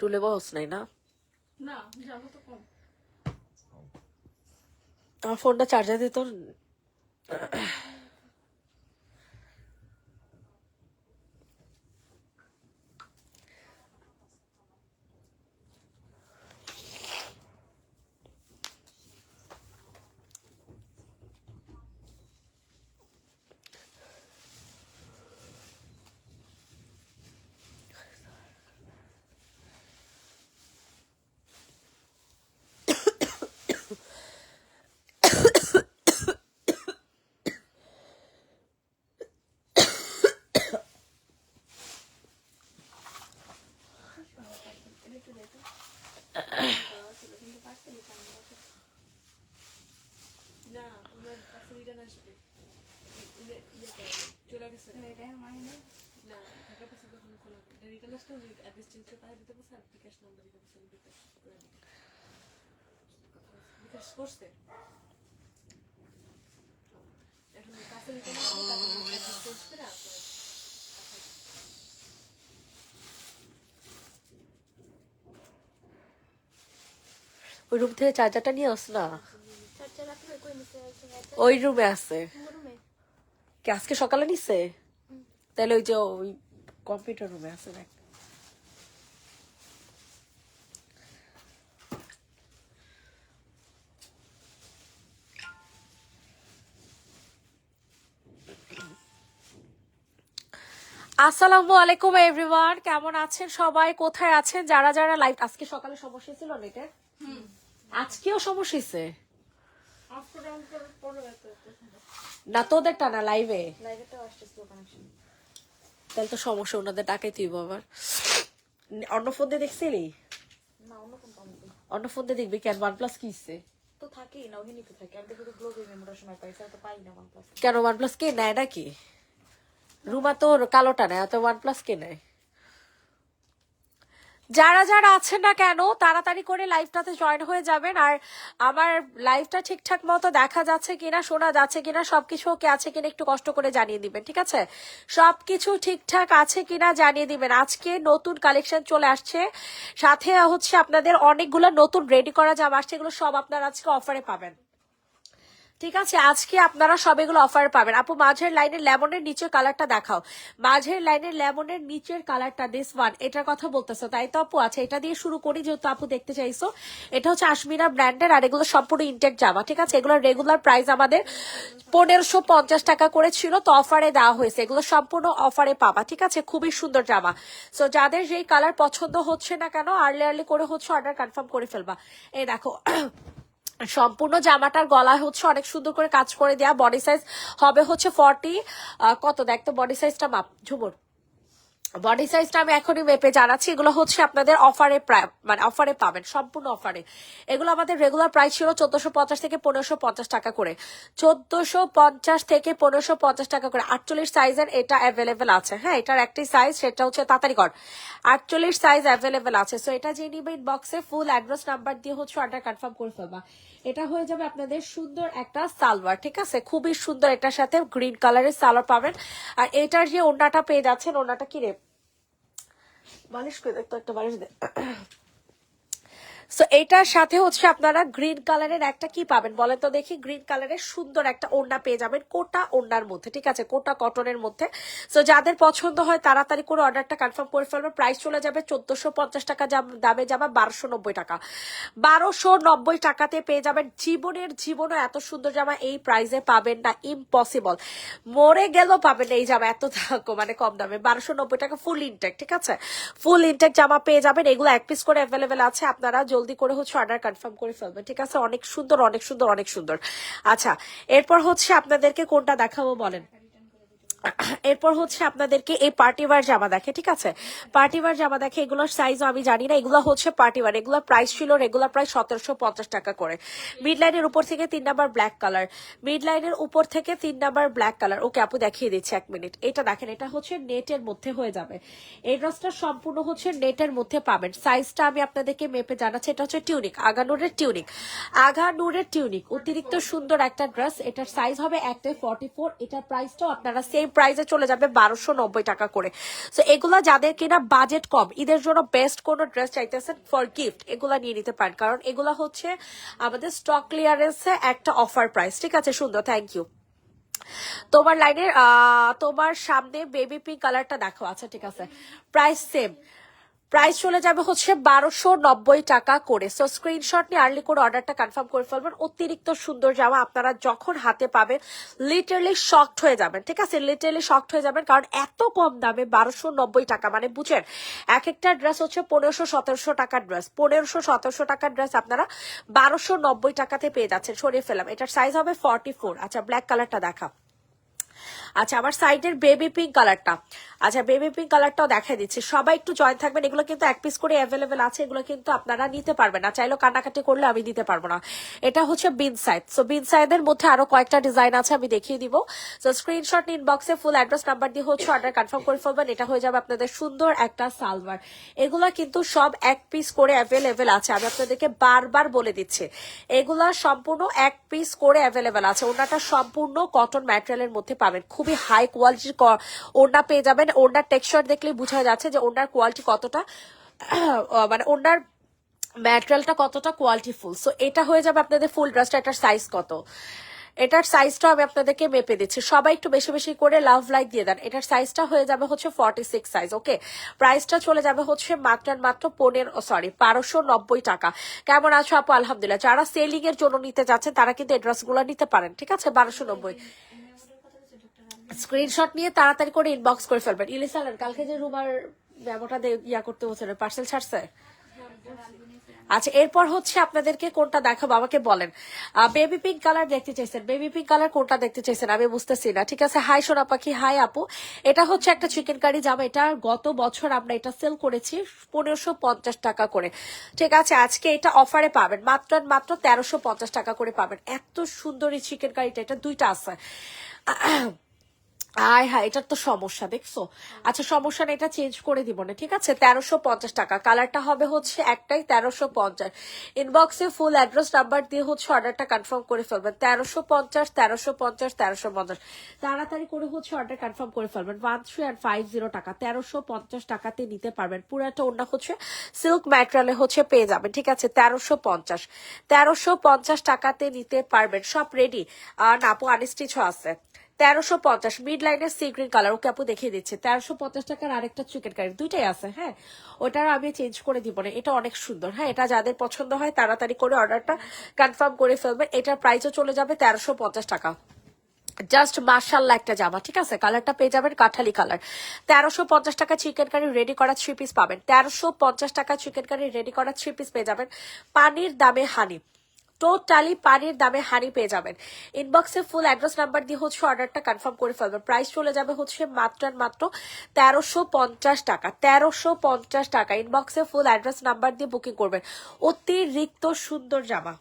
টুলে বস নাই না না যাবো তো কম। আমার ফোনটা চার্জার দিত। না ওনার কাছে রিটার্ন আসবে, চলে গেছে না ঢাকা পাশে যখন খোলা রিটার্ন আসলে ওই অ্যাড্রেস চেঞ্জ করে তাই দিতে পারছে, আর বিকাশ নাম্বার দিতে পারছে, বিকাশ করে দিতে বিকাশ করছে। এখন কাছে রিটার্ন আসবে, তারপর অ্যাড্রেস চেঞ্জ করে আসবে। ওই রুম থেকে চার্জারটা নিয়ে আস না, ওই রুমে আছে। কি আজকে সকালে নিছে? তাহলে ওই যে ওই কম্পিউটার রুমে আছে দেখ। আসসালামু আলাইকুম এভরিওয়ান, কেমন আছেন সবাই, কোথায় আছেন যারা যারা লাইভ? আজকে সকালে সমস্যা ছিল নেটের, আজকেও সমস্যা হয়েছে না তোদেরটা না লাইভে? তাহলে তো সমস্যা, ওনাদের ডাকাই তুই আবার। অন্য ফোন দিয়ে দেখছিলি? অন্য ফোন দিয়ে দেখবি কেন? OnePlus কি হচ্ছে? তো থাকেই না, ওখানেই তো থাকে। আমি তো শুধু গ্লোবাল মেমোটার সময় পাই, তো পাই না OnePlus। কেন OnePlus কে নেয় নাকি? রুমা তো কালোটা নেয়, তো OnePlus কে নেয়? যারা যারা আছেন না কেন তাড়াতাড়ি করে লাইভটাতে জয়েন হয়ে যাবেন। আর আমার লাইভটা ঠিকঠাক মতো দেখা যাচ্ছে কিনা, শোনা যাচ্ছে কিনা, সবকিছু ওকে আছে কিনা একটু কষ্ট করে জানিয়ে দিবেন, ঠিক আছে? সবকিছু ঠিকঠাক আছে কিনা জানিয়ে দিবেন। আজকে নতুন কালেকশন চলে আসছে, সাথে হচ্ছে আপনাদের অনেকগুলো নতুন রেডি করা জামা আসছে, এগুলো সব আপনারা আজকে অফারে পাবেন, ঠিক আছে? আজকে আপনারা সব এগুলো অফার পাবেন। আপু মাঝের লাইনের লেমনের নিচের কালারটা দেখাও, মাঝের লাইনের লেমনের নিচের কালারটা, দিস ওয়ান, এটার কথা বলতেছো তাই তো আপু? আচ্ছা এটা দিয়ে শুরু করি যেহেতু আপু দেখতে চাইছো। এটা হচ্ছে আশমিরা ব্র্যান্ডের, আর এগুলো সম্পূর্ণ ইনটেক জামা, ঠিক আছে? এগুলোর রেগুলার প্রাইস আমাদের 1550 টাকা করে ছিল, তো অফারে দেওয়া হয়েছে, এগুলো সম্পূর্ণ অফারে পাবা, ঠিক আছে? খুবই সুন্দর জামা। সো যাদের যেই কালার পছন্দ হচ্ছে না কেন আর্লি আর্লি করে হচ্ছে অর্ডার কনফার্ম করে ফেলবা। এই দেখো সম্পূর্ণ জামাটার গলায় হচ্ছে অনেক সুন্দর করে কাজ করে দেয়া, বডি সাইজ হবে হচ্ছে 40, কত দেখতো বডি সাইজটা মাপ ঝুমুর, বডি সাইজটা আমি এখনই মেপে জানাচ্ছি। এগুলো হচ্ছে আপনাদের অফারে, মানে অফারে পাবেন, সম্পূর্ণ অফারে। এগুলো আমাদের রেগুলার প্রাইস ছিল 1450 থেকে 1550 টাকা করে, 1450 থেকে 1550 টাকা করে। 48 সাইজের এটা অ্যাভেলেবেল আছে, হ্যাঁ এটার একটি সাইজ, সেটা হচ্ছে তাড়াতাড়ি কর, 48 সাইজ অ্যাভেলেবেল আছে। সো এটা যে নিবে ইনবক্সে ফুল অ্যাড্রেস নাম্বার দিয়ে হচ্ছে অর্ডার কনফার্ম করে ফেলবা। এটা হয়ে যাবে আপনাদের সুন্দর একটা সালোয়ার, ঠিক আছে? খুবই সুন্দর, এটার সাথে গ্রিন কালারের সালোয়ার পাবেন। আর এটার যে ওড়নাটা পেয়ে যাচ্ছেন, ওড়নাটা কি রে বালিশ করে দেখতো, একটা বালিশ দে। সো এইটার সাথে হচ্ছে আপনারা গ্রিন কালারের একটা কি পাবেন বলেন তো দেখি? গ্রিন কালারের সুন্দর একটা ওড়না পেয়ে যাবেন, কোটা ওড়নার মধ্যে, ঠিক আছে? কোটা কটনের মধ্যে। সো যাদের পছন্দ হয় তাড়াতাড়ি করে অর্ডারটা কনফার্ম করে ফেলবে। প্রাইস চলে যাবে 1450 টাকা দামে যাবা 1290 টাকা, 1290 টাকাতে পেয়ে যাবেন। জীবনও এত সুন্দর জামা এই প্রাইসে পাবেন না, ইম্পসিবল, মরে গেলেও পাবেন না এই জামা এত মানে কম দামে। 1290 টাকা ফুল ইনটেক, ঠিক আছে? ফুল ইনটেক জামা পেয়ে যাবেন। এগুলো এক পিস করে অ্যাভেলেবেল আছে, আপনারা জলদি করে হচ্ছে অর্ডার কনফার্ম করে ফেলবেন, ঠিক আছে? অনেক সুন্দর অনেক সুন্দর অনেক সুন্দর। আচ্ছা এরপর হচ্ছে আপনাদেরকে কোনটা দেখাবো বলেন? এরপর হচ্ছে আপনাদেরকে এই পার্টিওয়ার জামা দেখে, ঠিক আছে? পার্টিওয়ার জামা দেখে, এগুলোর সাইজও আমি জানি না, এগুলো হচ্ছে পার্টিওয়ার। এগুলোর প্রাইস ছিল রেগুলার প্রাইস 1750 টাকা করে। মিড লাইনের উপর থেকে 3 নাম্বার ব্ল্যাক কালার, মিড লাইনের উপর থেকে 3 নাম্বার ব্ল্যাক কালার। ওকে আপু দেখিয়ে দিচ্ছি, 1 মিনিট। এটা দেখেন, এটা হচ্ছে নেটের মধ্যে হয়ে যাবে, এই ড্রেসটা সম্পূর্ণ হচ্ছে নেটের মধ্যে পাবেন। সাইজটা আমি আপনাদেরকে মেপে জানাচ্ছি, এটা হচ্ছে টিউনিক, আগানুরের টিউনিক, আগানুরের টিউনিক, অতিরিক্ত সুন্দর একটা ড্রেস। এটার সাইজ হবে একটাই 44, এটার প্রাইসটাও আপনারা সেম প্রাইসে চলে যাবে 1290 টাকা করে। তো এগুলা যাদের কিনা বাজেট কম, ঈদের জন্য বেস্ট কোনো ড্রেস চাইতেছেন ফর গিফট, এগুলা নিয়ে নিতে পারেন, কারণ এগুলা হচ্ছে আমাদের স্টক ক্লিয়ারেন্সে একটা অফার প্রাইস। ঠিক আছে, সুন্দর, থ্যাংক ইউ। তোমার লাইনের তোমার সামনে বেবি পিঙ্ক কালারটা দেখো। আচ্ছা ঠিক আছে, প্রাইস সেম, প্রাইস চলে যাবে হচ্ছে 1290 টাকা করে। সো স্ক্রিনশট নিয়ে আর্লি করে অর্ডারটা কনফার্ম করে ফেলবেন। অতিরিক্ত সুন্দর জামা, আপনারা যখন হাতে পাবেন লিটারালি শকড হয়ে যাবেন। ঠিক আছে, লিটারালি শকড হয়ে যাবেন, কারণ এত কম দামে 1290 টাকা, মানে বুঝেন এক একটা ড্রেস হচ্ছে 1500-1700 টাকার ড্রেস, 1500-1700 টাকার ড্রেস আপনারা 1290 টাকাতে পেয়ে যাচ্ছেন। সরিয়ে ফেলাম, এটার সাইজ হবে 44। আচ্ছা ব্ল্যাক কালারটা দেখা। আচ্ছা আমার সাইডের বেবি পিঙ্ক কালারটা, আচ্ছা বেবি পিঙ্ক কালারটাও দেখা দিচ্ছে। সবাই একটু জয়েন থাকবেন, এগুলো কিন্তু এক পিস করে অ্যাভেলেবেল আছে, এগুলো কিন্তু আপনারা নিতে পারবেন না, চাইলেও কান্নাকাটি করলে আমি দিতে পারবো না। এটা হচ্ছে বিন সাইড। সো বিন সাইডের মধ্যে আরো কয়েকটা ডিজাইন আছে, আমি দেখিয়ে দিব। সো স্ক্রিনশট ইনবক্সে ফুল অ্যাড্রেস নাম্বার দিয়ে হচ্ছে অর্ডার কনফার্ম করে ফেলবেন। এটা হয়ে যাবে আপনাদের সুন্দর একটা সালভার। এগুলা কিন্তু সব এক পিস করে অ্যাভেলেবেল আছে, আমি আপনাদেরকে বারবার বলে দিচ্ছি এগুলা সম্পূর্ণ এক পিস করে অ্যাভেলেবেল আছে। ওনাটা সম্পূর্ণ কটন ম্যাটেরিয়ালের মধ্যে পাবেন, খুবই হাই কোয়ালিটির ওড়না পেয়ে যাবেন। ওড়নার টেক্সচার দেখলেই বোঝা যাচ্ছে যে ওড়নার কোয়ালিটি কতটা মানে ওড়নার ম্যাটেরিয়ালটা কতটা কোয়ালিটিফুল। সো এটা হয়ে যাবে আপনাদের ফুল ড্রেসটা। এটার সাইজ কত, এটার সাইজটা আমি আপনাদেরকে মেপে দিচ্ছি, সবাই একটু বেশি বেশি করে লাভ লাইক দিয়ে দেন। এটার সাইজটা হয়ে যাবে হচ্ছে 46 সাইজ। ওকে, প্রাইসটা চলে যাবে হচ্ছে মাত্র 1290 টাকা। কেমন আছো আপু? আলহামদুলিল্লাহ। যারা সেলিং এর জন্য নিতে যাচ্ছেন তারা কিন্তু এই ড্রেসগুলো নিতে পারেন। ঠিক আছে, 1290। স্ক্রিনশট নিয়ে তাড়াতাড়ি করে ইনবক্স করে ফেলবেন। ইলিসালেন কালকে যে রুমার ব্যবটা ইয়া করতে বলছেন, পার্সেল ছাড়ছে। আচ্ছা এরপর হচ্ছে আপনাদেরকে কোনটা দেখাবো আমাকে বলেন। বেবি পিঙ্ক কালার দেখতে চাইছেন, বেবি পিঙ্ক কালার কোনটা দেখতে চাইছেন আমি বুঝতেছি না। ঠিক আছে, হাই সোনা পাখি, হাই আপু। এটা হচ্ছে একটা চিকেন কারি জামা, এটা গত বছর আমরা এটা সেল করেছি 1550 টাকা করে। ঠিক আছে, আজকে এটা অফারে পাবেন মাত্র 1350 টাকা করে পাবেন। এত সুন্দর এই চিকেন কারিটা, এটা দুইটা আছে। আয় হ্যাঁ, এটার তো সমস্যা দেখছো। আচ্ছা সমস্যা না, এটা চেঞ্জ করে দিব না। ঠিক আছে, 1350 টাকা। কালারটা হবে হচ্ছে একটাই 1350। ইনবক্সে ফুল অ্যাড্রেস নাম্বার দিয়ে হচ্ছে অর্ডারটা কনফার্ম করে ফেলবেন। 1350 1350 1350 তাড়াতাড়ি করে হচ্ছে অর্ডার কনফার্ম করে ফেলবেন। 1350 টাকা, 1350 টাকাতে নিতে পারবেন। পুরাটা ওটা হচ্ছে সিল্ক ম্যাটেরিয়ালে হচ্ছে পেয়ে যাবেন। ঠিক আছে, 1350 টাকাতে নিতে পারবেন। সব রেডি না আপু, আনস্টিচও আছে। 1350 মিড লাইনের সি গ্রিন কালার। ওকে আপু দেখিয়ে দিচ্ছে 1350 টাকার আরেকটা চিকেন কারি, দুইটাই আছে। হ্যাঁ, ওটার আমি চেঞ্জ করে দিব না, এটা অনেক সুন্দর। হ্যাঁ, এটা যাদের পছন্দ হয় তাড়াতাড়ি করে অর্ডারটা কনফার্ম করে ফেলবেন। এটার প্রাইসও চলে যাবে 1350 টাকা। জাস্ট মার্শাল্লাহ একটা জামা। ঠিক আছে, কালারটা পেয়ে যাবেন কাঠালি কালার। 1350 টাকা চিকেন কারি রেডি করা 3 পিস পাবেন। 1350 টাকা চিকেন কারি রেডি করা 3 পিস পেয়ে যাবেন। পানির দামে হানি, টোটালি পানির দামে হানি পেয়ে যাবেন। ইনবক্সে ফুল অ্যাড্রেস নাম্বার দিয়ে হচ্ছে অর্ডারটা কনফার্ম করে ফেলবেন। প্রাইস চলে যাবে হচ্ছে মাত্র 1350 টাকা। 1350 টাকা। ইনবক্সে ফুল অ্যাড্রেস নাম্বার দিয়ে বুকিং করবেন। অতিরিক্ত সুন্দর জামা,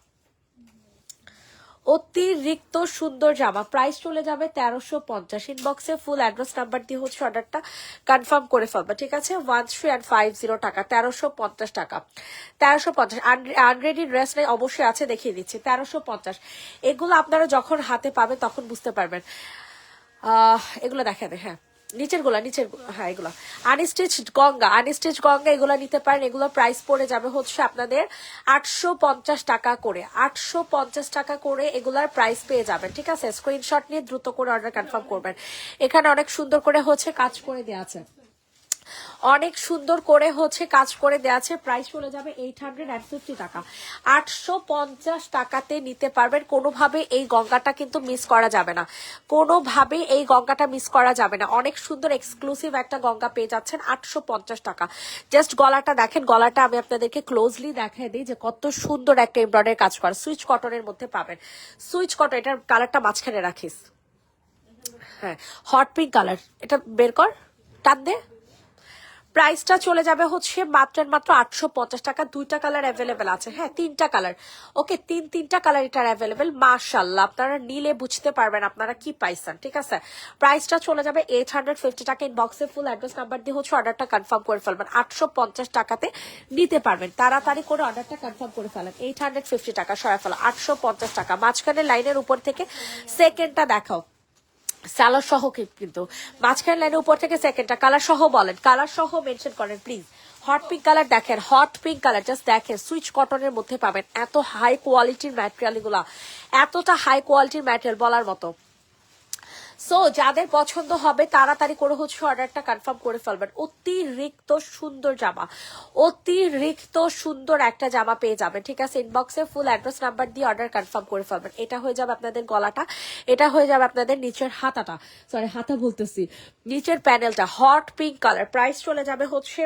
অতিরিক্ত সুন্দর জামা। প্রাইস চলে যাবে 1350। ইনবক্সে ফুল অ্যাড্রেস নাম্বার দিয়ে হচ্ছে অর্ডারটা কনফার্ম করে ফেলবে। ঠিক আছে, 1350 টাকা, 1350 টাকা। 1350 আনরেডি ড্রেস নেই, অবশ্যই আছে, দেখিয়ে দিচ্ছি। 1350 এগুলো আপনারা যখন হাতে পাবেন তখন বুঝতে পারবেন। এগুলো দেখা দেয়। হ্যাঁ, নিচের হ্যাঁ এগুলো আনস্টিচ গঙ্গা, আনস্টিচ গঙ্গা এগুলো নিতে পারেন। এগুলো প্রাইস পড়ে যাবে হচ্ছে আপনাদের 850 টাকা করে। 850 টাকা করে এগুলার প্রাইস পেয়ে যাবেন। ঠিক আছে, স্ক্রিনশট নিয়ে দ্রুত করে অর্ডার কনফার্ম করবেন। এখানে অনেক সুন্দর করে হচ্ছে কাজ করে দেওয়া আছে, অনেক সুন্দর করে হচ্ছে কাজ করে দেওয়া আছে। প্রাইস চলে যাবে 850 টাকা। 850 টাকাতে নিতে পারবেন। কোনোভাবে এই গঙ্গাটা কিন্তু মিস করা যাবে না, কোনোভাবে এই গঙ্গাটা মিস করা যাবে না। অনেক সুন্দর এক্সক্লুসিভ একটা গঙ্গা পেয়ে যাচ্ছেন 850 টাকা। জাস্ট গলাটা দেখেন, গলাটা আমি আপনাদেরকে ক্লোজলি দেখাই দিই যে কত সুন্দর একটা এমব্রয়ডারি কাজ করা। সুইচ কটনের মধ্যে পাবেন, সুইচ কটন। এটার কালারটা মাঝখানে রাখিস। হ্যাঁ, হট পিঙ্ক কালার। এটা বের কর, টান দে। প্রাইসটা চলে যাবে হচ্ছে মাত্র 850 টাকা। দুইটা কালার অ্যাভেলেবেল আছে। হ্যাঁ, তিনটা কালার। ওকে, তিনটা কালার এটার অ্যাভেলেবেল। মাশাআল্লাহ, আপনারা নিলে বুঝতে পারবেন আপনারা কি পাইছেন। ঠিক আছে, প্রাইসটা চলে যাবে 850 টাকা। ইনবক্সে ফুল অ্যাড্রেস নাম্বার দিয়ে হচ্ছে অর্ডারটা কনফার্ম করে ফেলবেন। 850 টাকাতে নিতে পারবেন। তাড়াতাড়ি করে অর্ডারটা কনফার্ম করে ফেলেন। 850 টাকা সরাই ফেলো, 850 টাকা। মাঝখানে লাইনের উপর থেকে সেকেন্ডটা দেখাও। সালোয়ার সহ কিন্তু মাঝখান লাইনে উপর থেকে সেকেন্ডটা কালার সহ বলেন, কালার সহ মেনশন করেন প্লিজ। হট পিঙ্ক কালার দেখেন, হট পিঙ্ক কালার জাস্ট দেখেন, সুইচ কটনের মধ্যে পাবেন। এত হাই কোয়ালিটির ম্যাটেরিয়াল এগুলা, এতটা হাই কোয়ালিটির ম্যাটেরিয়াল বলার মতো। সো যাদের পছন্দ হবে তাড়াতাড়ি করে হচ্ছে অর্ডারটা কনফার্ম করে ফেলবেন। অতিরিক্ত সুন্দর জামা, অতিরিক্ত সুন্দর একটা জামা পেয়ে যাবেন, ঠিক আছে। ইনবক্সে ফুল অ্যাড্রেস নাম্বার দিয়ে অর্ডার কনফার্ম করে ফেলবেন। এটা হয়ে যাবে আপনাদের গলাটা, এটা হয়ে যাবে আপনাদের নিচের হাতাটা, সরি হাতা বলতেছি, নিচের প্যানেলটা। হট পিঙ্ক কালার, প্রাইস চলে যাবে হচ্ছে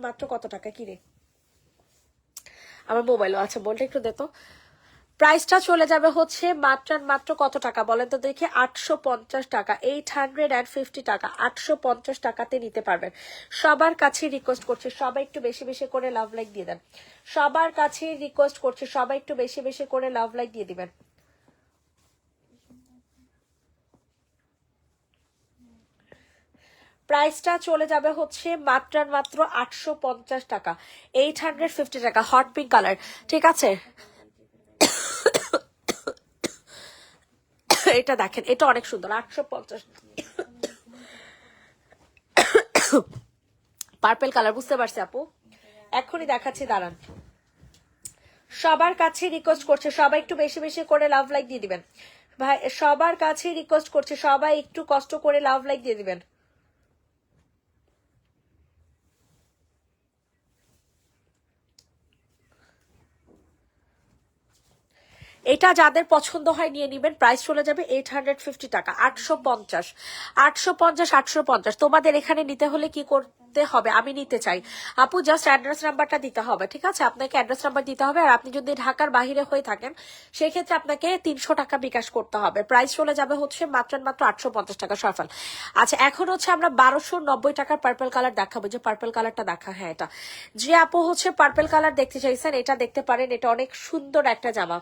মাত্র কত টাকা কিনে আমার মোবাইলও আচ্ছা বলটা একটু দে তো। প্রাইসটা চলে যাবে হচ্ছে মাত্র কত টাকা বলেন তো দেখি, 850 টাকা, 850 টাকা, 850 টাকাতে নিতে পারবেন। সবার কাছে রিকোয়েস্ট করছে সবাই একটু বেশি বেশি করে লাভ লাইক দিয়ে দেন, সবার কাছে রিকোয়েস্ট করছে সবাই একটু বেশি বেশি করে লাভ লাইক দিয়ে দিবেন। প্রাইসটা চলে যাবে হচ্ছে মাত্র 850 টাকা, 850 টাকা, হট পিঙ্ক কালার, ঠিক আছে। এটা দেখেন, এটা অনেক সুন্দর, 850। পার্পেল কালার, বুঝতে পারছি আপু, এখনই দেখাচ্ছি দাঁড়ান। সবার কাছে রিকোয়েস্ট করছে সবাই একটু বেশি বেশি করে লাভ লাইক দিয়ে দিবেন ভাই, সবার কাছে রিকোয়েস্ট করছে সবাই একটু কষ্ট করে লাভ লাইক দিয়ে দিবেন। এটা যাদের পছন্দ হয় নিয়ে নিবেন। প্রাইস চলে যাবে 850 টাকা, 850, 850, 850। তোমাদের এখানে নিতে হলে কি করতে হবে আমি নিতে চাই আপু, জাস্ট অ্যাড্রেস নাম্বারটা দিতে হবে, ঠিক আছে। আপনাকে অ্যাড্রেস নাম্বার দিতে হবে, আর আপনি যদি ঢাকার বাহিরে হয়ে থাকেন সেক্ষেত্রে আপনাকে 300 টাকা বিকাশ করতে হবে। প্রাইস চলে যাবে হচ্ছে মাত্র 850 টাকা সফল। আচ্ছা এখন হচ্ছে আমরা 1290 টাকার পার্পল কালার দেখাবো, যে পার্পল কালারটা দেখা, হ্যাঁ এটা যে আপু হচ্ছে পার্পল কালার দেখতে চাইছেন এটা দেখতে পারেন, এটা অনেক সুন্দর একটা জামা।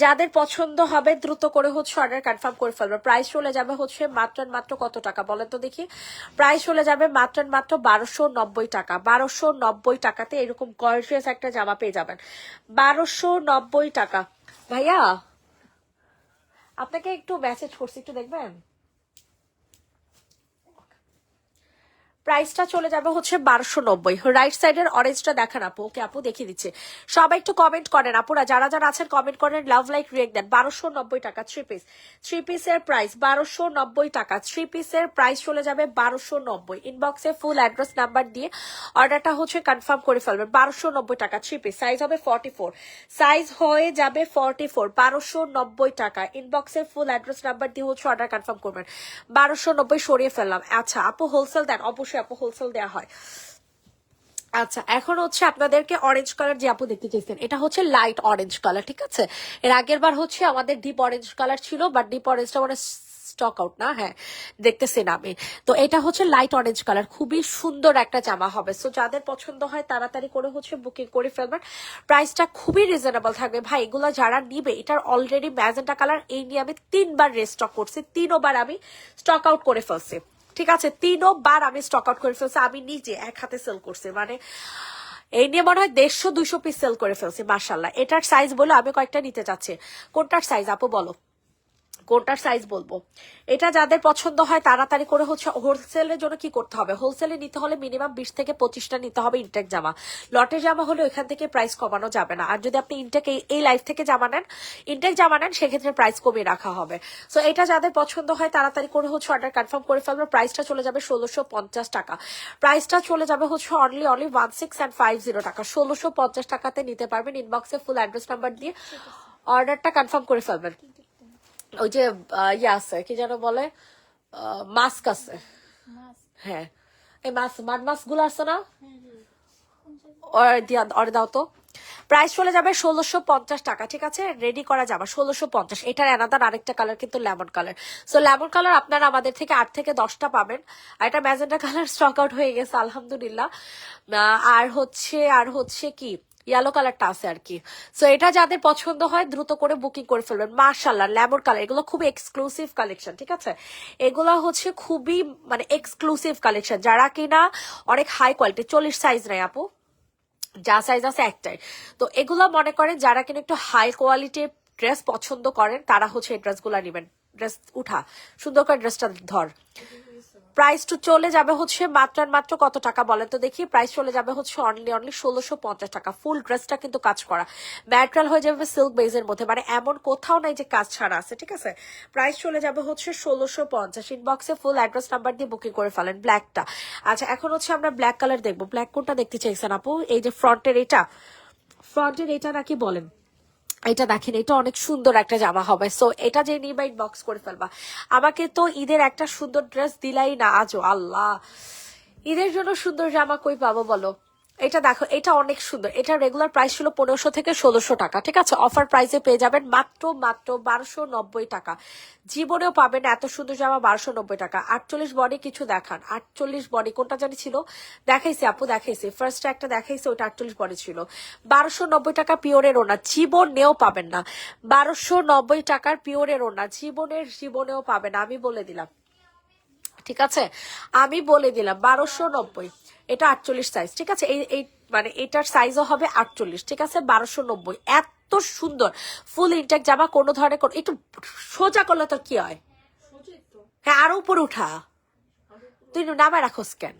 যাদের পছন্দ হবে দ্রুত করে হচ্ছে অর্ডার কনফার্ম করে ফেলবে। প্রাইস চলে যাবে হচ্ছে মাত্র কত টাকা বলেন তো দেখি, প্রাইস চলে যাবে মাত্র 1290 টাকা, 1290 টাকাতে এরকম গর্জিয়াস একটা জামা পেয়ে যাবেন, 1290 টাকা। ভাইয়া আপনাকে একটু মেসেজ করছি, একটু দেখবেন। প্রাইসটা চলে যাবে হচ্ছে 1290। রাইট সাইডের অরেঞ্জটা দেখান আপু, ওকে আপু দেখিয়ে দিচ্ছে। সবাই একটু কমেন্ট করেন আপুরা, যারা যারা আছেন কমেন্ট করেন, লাভ লাইক রিয়েক্ট দেন। 1290 টাকা থ্রি পিস, থ্রি পিসের প্রাইস 1290 টাকা, থ্রি পিসের প্রাইস চলে যাবে 1290। ইনবক্সে ফুল অ্যাড্রেস নাম্বার দিয়ে অর্ডারটা হচ্ছে কনফার্ম করে ফেলবেন। 1290 টাকা থ্রি পিস, সাইজ হবে 44, সাইজ হয়ে যাবে 44, 1290 টাকা। ইনবক্সে ফুল অ্যাড্রেস নাম্বার দিয়ে হচ্ছে অর্ডার কনফার্ম করবেন। 1290 সরিয়ে ফেললাম। আচ্ছা আপু হোলসেল দেন, অবশ্যই আপু হোলসেল দেওয়া হয়। আচ্ছা এখন হচ্ছে আপনাদেরকে অরেঞ্জ কালার যে আপু দেখতে চাইছেন, এটা হচ্ছে লাইট অরেঞ্জ কালার, ঠিক আছে। এর আগের বার হচ্ছে আমাদের ডিপ অরেঞ্জ কালার ছিল, বাট ডিপ অরেঞ্জটা মানে স্টক আউট না, হ্যাঁ দেখতেছি না আমি। তো এটা হচ্ছে লাইট অরেঞ্জ কালার, খুবই সুন্দর একটা জামা হবে। সো যাদের পছন্দ হয় তাড়াতাড়ি করে হচ্ছে বুকিং করে ফেলবেন। প্রাইসটা খুবই রিজনেবল থাকবে ভাই, এগুলো যারা নিবে, এটার অলরেডি ম্যাজেন্টা কালার এই নিয়ে আমি 3বার রিস্টক করছি, 3বার আমি স্টক আউট করে ফেলছি, ঠিক আছে। 3বার আমি স্টক আউট করে ফেলছি, আমি নিজে এক হাতে সেল করছি, মানে এই নিয়ে মনে হয় 150-200 পিস সেল করে ফেলছি মাশাল্লাহ। এটার সাইজ বলে আমি কয়েকটা নিতে চাচ্ছি, কোনটার সাইজ আপু বলো, কোনটার সাইজ বলবো। এটা যাদের পছন্দ হয় তাড়াতাড়ি করে হচ্ছে হোলসেলের জন্য কি করতে হবে, হোলসেলে নিতে হলে মিনিমাম 20 থেকে 25টা নিতে হবে ইনটেক জামা। লটের জামা হলে ওইখান থেকে প্রাইস কমানো যাবে না, আর যদি আপনি ইনটেক এই লাইফ থেকে জামা নেন, ইনটেক জামা নেন, সেক্ষেত্রে প্রাইস কমিয়ে রাখা হবে। সো এটা যাদের পছন্দ হয় তাড়াতাড়ি করে হচ্ছে অর্ডার কনফার্ম করে ফেলবে। প্রাইসটা চলে যাবে 1650 টাকা, প্রাইসটা চলে যাবে হচ্ছে অনলি 1650 টাকা, 1650 টাকাতে নিতে পারবেন। ইনবক্সে ফুল অ্যাড্রেস নাম্বার দিয়ে অর্ডারটা কনফার্ম করে ফেলবেন। ওই যে ইয়ে আছে কি যেন বলে, মাস্ক আছে, হ্যাঁ এই মাড মাস্ক গুলো আছে না, অর্ডার দাও তো। প্রাইস চলে যাবে 1650 টাকা, ঠিক আছে। রেডি করা যাবে 1650। এটার অ্যানাদার আরেকটা কালার কিন্তু lemon colour. So lemon colour আপনারা আমাদের থেকে 8 থেকে 10টা পাবেন। আর এটা ম্যাজেন্টা কালার স্টক আউট হয়ে গেছে আলহামদুলিল্লাহ। আর হচ্ছে কি ইয়েলো কালারটা আছে আর কি। সো এটা যাদের পছন্দ হয় দ্রুত করে বুকিং করে ফেলবেন। মাশাআল্লাহ লেমন কালার, এগুলো খুবই এক্সক্লুসিভ কালেকশন, ঠিক আছে। এগুলো হচ্ছে খুবই মানে এক্সক্লুসিভ কালেকশন, যারা কিনা অনেক হাই কোয়ালিটি। 40 সাইজ নাই আপু, যা সাইজ আছে একটাই। তো এগুলো মনে করেন যারা কিনা একটু হাই কোয়ালিটির ড্রেস পছন্দ করেন তারা হচ্ছে এই ড্রেসগুলো নেবেন। ড্রেস উঠা, সুন্দর করে ড্রেসটা ধর। প্রাইস তো চলে যাবে হচ্ছে মাত্র আর মাত্র কত টাকা বলেন তো দেখি? প্রাইস চলে যাবে হচ্ছে অনলি 1650 টাকা। ফুল ড্রেসটা কিন্তু কাজ করা, ম্যাটেরিয়াল হয়ে যাবে সিল্ক বেজের মধ্যে, মানে এমন কোথাও নাই যে কাজ ছাড়া আছে, ঠিক আছে? প্রাইস চলে যাবে হচ্ছে 1650। ইনবক্সে ফুল অ্যাড্রেস নাম্বার দিয়ে বুকিং করে ফেলেন ব্ল্যাকটা। আচ্ছা, এখন হচ্ছে আমরা ব্ল্যাক কালার দেখবো। ব্ল্যাক কোনটা দেখতে চাইছেন আপু? এই যে ফ্রন্টের এটা নাকি বলেন? এটা দেখেন, এটা অনেক সুন্দর একটা জামা হবে। সো এটা যে নিবা বক্স করে ফেলবা। আমাকে তো ঈদের একটা সুন্দর ড্রেস দিলাই না আজও, আল্লাহ। ঈদের জন্য সুন্দর জামা কই পাবো বলো? এটা দেখো, এটা অনেক সুন্দর। এটা রেগুলার প্রাইস ছিল 1500 থেকে 1600 টাকা, ঠিক আছে? অফার প্রাইসে পেয়ে যাবেন মাত্র 1290 টাকা। জীবনেও পাবেন এত সুন্দর জামা 1290 টাকা। 48 বডি কিছু দেখান। 48 বডি কোনটা জানি ছিল, দেখাইছি আপু, দেখাইছি ফার্স্ট একটা দেখাইছি, ওটা 48 বডি ছিল। 1290 টাকা পিওরের ওনা, জীবনেও পাবেন না। 1290 টাকার পিওরের ওনা জীবনেও পাবেন না, আমি বলে দিলাম, ঠিক আছে? আমি বলে দিলাম 1290। এটা 48 সাইজ, ঠিক আছে? এই মানে এটার সাইজও হবে 48, ঠিক আছে? 1290। এত সুন্দর ফুল ইনটেক জামা, কোনো ধরনের একটু সোজা করলে তো কি হয়? হ্যাঁ, আরো উপরে উঠা, তুই নামায় রাখোস কেন?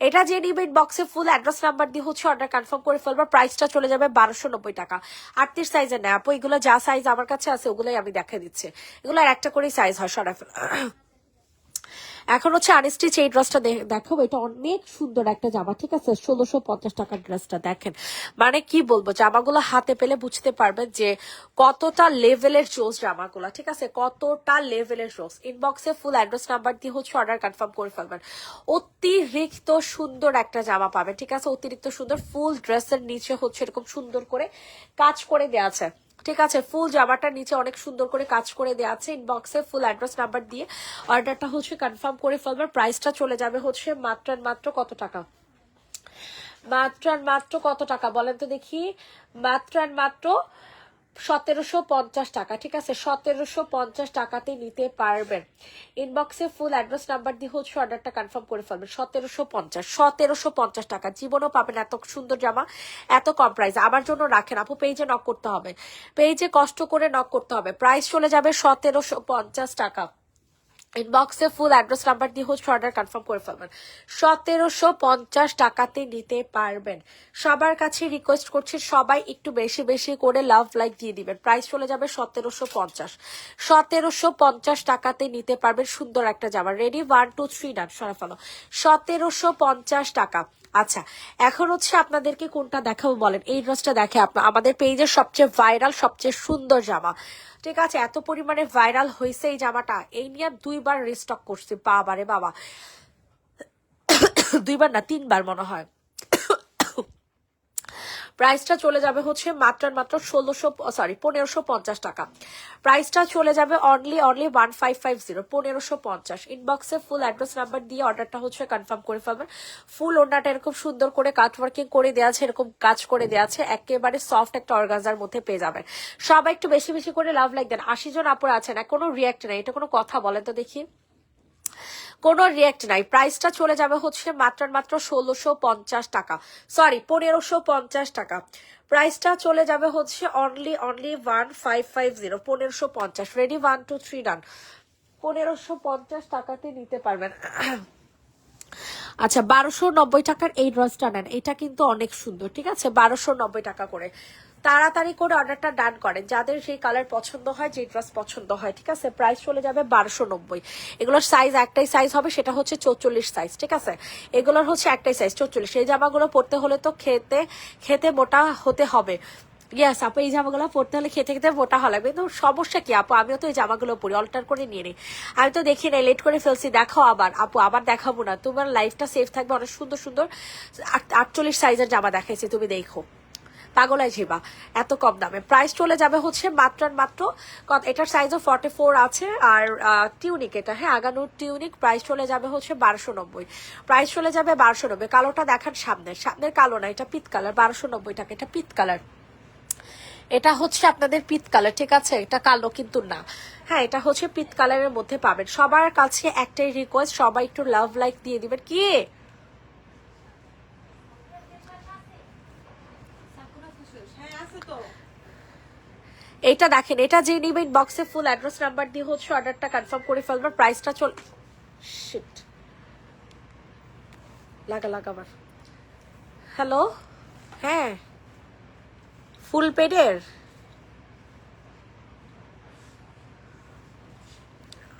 এটা যে নিবেন বক্সে ফুল অ্যাড্রেস নাম্বার দিয়ে হচ্ছে অর্ডার কনফার্ম করে ফেলবার। প্রাইসটা চলে যাবে 1290 টাকা। 38 সাইজের নেয় আপু, এগুলো যা সাইজ আমার কাছে আছে ওগুলোই আমি দেখা দিচ্ছি। এগুলো আর একটা করেই সাইজ হয়, সরাই ফেল। এখন হচ্ছে আনস্টিচ এই ড্রেসটা দেখো, এটা অনেক সুন্দর একটা জামা, ঠিক আছে? 1650 টাকার ড্রেসটা দেখেন, মানে কি বলবো, জামাগুলো হাতে পেলে বুঝতে পারবেন যে কতটা লেভেলের জোস জামাগুলো, ঠিক আছে? কতটা লেভেলের জোস। ইনবক্সে ফুল অ্যাড্রেস নাম্বার দিয়ে হচ্ছে অর্ডার কনফার্ম করে ফেলবেন। অতিরিক্ত সুন্দর একটা জামা পাবেন, ঠিক আছে? অতিরিক্ত সুন্দর। ফুল ড্রেসের নিচে হচ্ছে এরকম সুন্দর করে কাজ করে দেওয়া আছে, ঠিক আছে? ফুল জামাটার নিচে অনেক সুন্দর করে কাজ করে দেওয়া আছে। ইনবক্সে ফুল অ্যাড্রেস নাম্বার দিয়ে অর্ডারটা হচ্ছে কনফার্ম করে ফেলবার। প্রাইসটা চলে যাবে হচ্ছে মাত্র মাত্র কত টাকা? মাত্র কত টাকা বলেন তো দেখি? মাত্র 1750 টাকা, ঠিক আছে? 1750 টাকাতে নিতে পারবেন। ইনবক্সে ফুল অ্যাড্রেস নাম্বার দিয়ে হচ্ছে অর্ডারটা কনফার্ম করে ফেলবেন। 1750 টাকা। জীবনও পাবেন এত সুন্দর জামা এত কম প্রাইস। আমার জন্য রাখেন আপু, পেজে নক করতে হবে, পেজে কষ্ট করে নক করতে হবে। প্রাইস চলে যাবে 1750 টাকা। ইনবক্সে ফুল অ্যাড্রেস নাম্বার দিয়ে হচ্ছে অর্ডার কনফার্ম করে ফেলবেন। 1750 টাকাতে নিতে পারবেন। সবার কাছে রিকোয়েস্ট করছি, সবাই একটু বেশি বেশি করে লাভ লাইক দিয়ে দিবেন। প্রাইস চলে যাবে 1750 টাকাতে নিতে পারবেন সুন্দর একটা জামা। রেডি, 1 2 3 ডান, সরা ফেলো। 1750 টাকা। আচ্ছা, এখন হচ্ছে আপনাদেরকে কোনটা দেখাবো বলেন? এই ড্রেসটা দেখে আমাদের পেজের সবচেয়ে ভাইরাল, সবচেয়ে সুন্দর জামা, ঠিক আছে? এত পরিমাণে ভাইরাল হয়েছে এই জামাটা, এই নিয়ে 2বার রিস্টক করছি। বাবারে বাবা, 2বার না 3বার মনে হয়। প্রাইসটা চলে যাবে হচ্ছে মাত্র 1550 টাকা। প্রাইসটা চলে যাবে অনলি 1550, 1550। ইনবক্সে ফুল অ্যাড্রেস নাম্বার দিয়ে অর্ডারটা হচ্ছে কনফার্ম করে ফেলবেন। ফুল ওড়নাটা এরকম সুন্দর করে কাট ওয়ার্কিং করে দেওয়া আছে, এরকম কাজ করে দেওয়া আছে, একেবারে সফট একটা অর্গানজার মধ্যে পেয়ে যাবেন। সবাই একটু বেশি বেশি করে লাভ লাইক দেন। 80 জন আপুরা আছেন, কোনো রিয়াক্ট নেই, এটা কোনো কথা বলেন তো দেখি? কোনো রিয়েক্ট নাই। প্রাইসটা চলে যাবে হচ্ছে মাত্র 1650 টাকা, সরি 1550 টাকা। প্রাইসটা চলে যাবে হচ্ছে অনলি 1550, 1550। রেডি, 1 2 3 ডান। 1550 টাকাতে নিতে পারবেন। আচ্ছা, 1290 টাকার এই ড্রেসটা নেন, এটা কিন্তু অনেক সুন্দর, ঠিক আছে? 1290 টাকা করে। তাড়াতাড়ি করে অর্ডারটা ডান করেন, যাদের সেই কালার পছন্দ হয়, যে ড্রেস পছন্দ হয়, ঠিক আছে? প্রাইস চলে যাবে 1290। এগুলোর সাইজ একটাই সাইজ হবে, সেটা হচ্ছে 44 সাইজ, ঠিক আছে? এগুলোর হচ্ছে একটাই সাইজ 44। এই জামাগুলো পরতে হলে তো খেতে মোটা হতে হবে। ইয়াস আপু, এই জামাগুলো পরতে হলে খেতে খেতে মোটা হওয়া লাগবে, কিন্তু সমস্যা কি আপু? আমিও তো এই জামাগুলো পরি, অল্টার করে নিয়ে নিই। আমি তো দেখি না, লেট করে ফেলছি। দেখাও আবার আপু, আবার দেখাবো না, তোমার লাইফটা সেফ থাকবে। অনেক সুন্দর সুন্দর 48 সাইজের জামা দেখাইছি, তুমি দেখো, পাগলাই ঝিবা এত কম দামে। প্রাইস চলে যাবে হচ্ছে মাত্র এটার সাইজও 44 আছে। আর টিউনিক, এটা হ্যাঁ আগানোর টিউনিক। প্রাইস চলে যাবে হচ্ছে 1290। প্রাইস চলে যাবে 1290। কালোটা দেখান, সামনের কালো না, এটা পিত কালার। 1290 টাকা, এটা পিত কালার। এটা হচ্ছে আপনাদের পিত কালার, ঠিক আছে? এটা কালো কিন্তু না, হ্যাঁ এটা হচ্ছে পিত কালারের মধ্যে পাবেন। সবার কাছে একটাই রিকোয়েস্ট, সবাই একটু লাভ লাইক দিয়ে দিবেন। কি এটা দেখেন, এটা যে নিবেন বক্সে ফুল অ্যাড্রেস নাম্বার দিয়ে হচ্ছে অর্ডারটা কনফার্ম করে ফেলবে। প্রাইসটা শিট লাগাবার। হ্যালো, হ্যাঁ ফুল পেডের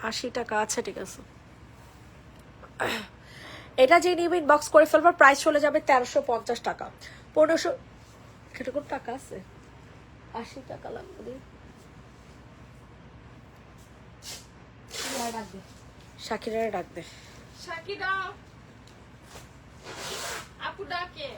80 টাকা। আচ্ছা ঠিক আছে, এটা যে নিবে ইনবক্স করে ফেলবার। প্রাইস চলে যাবে 1350 টাকা। 1500 কিরকম টাকা আছে, 80 টাকা লাগবে। শাকিরারে ডাক দে। শাকিরা আপু ডাকে।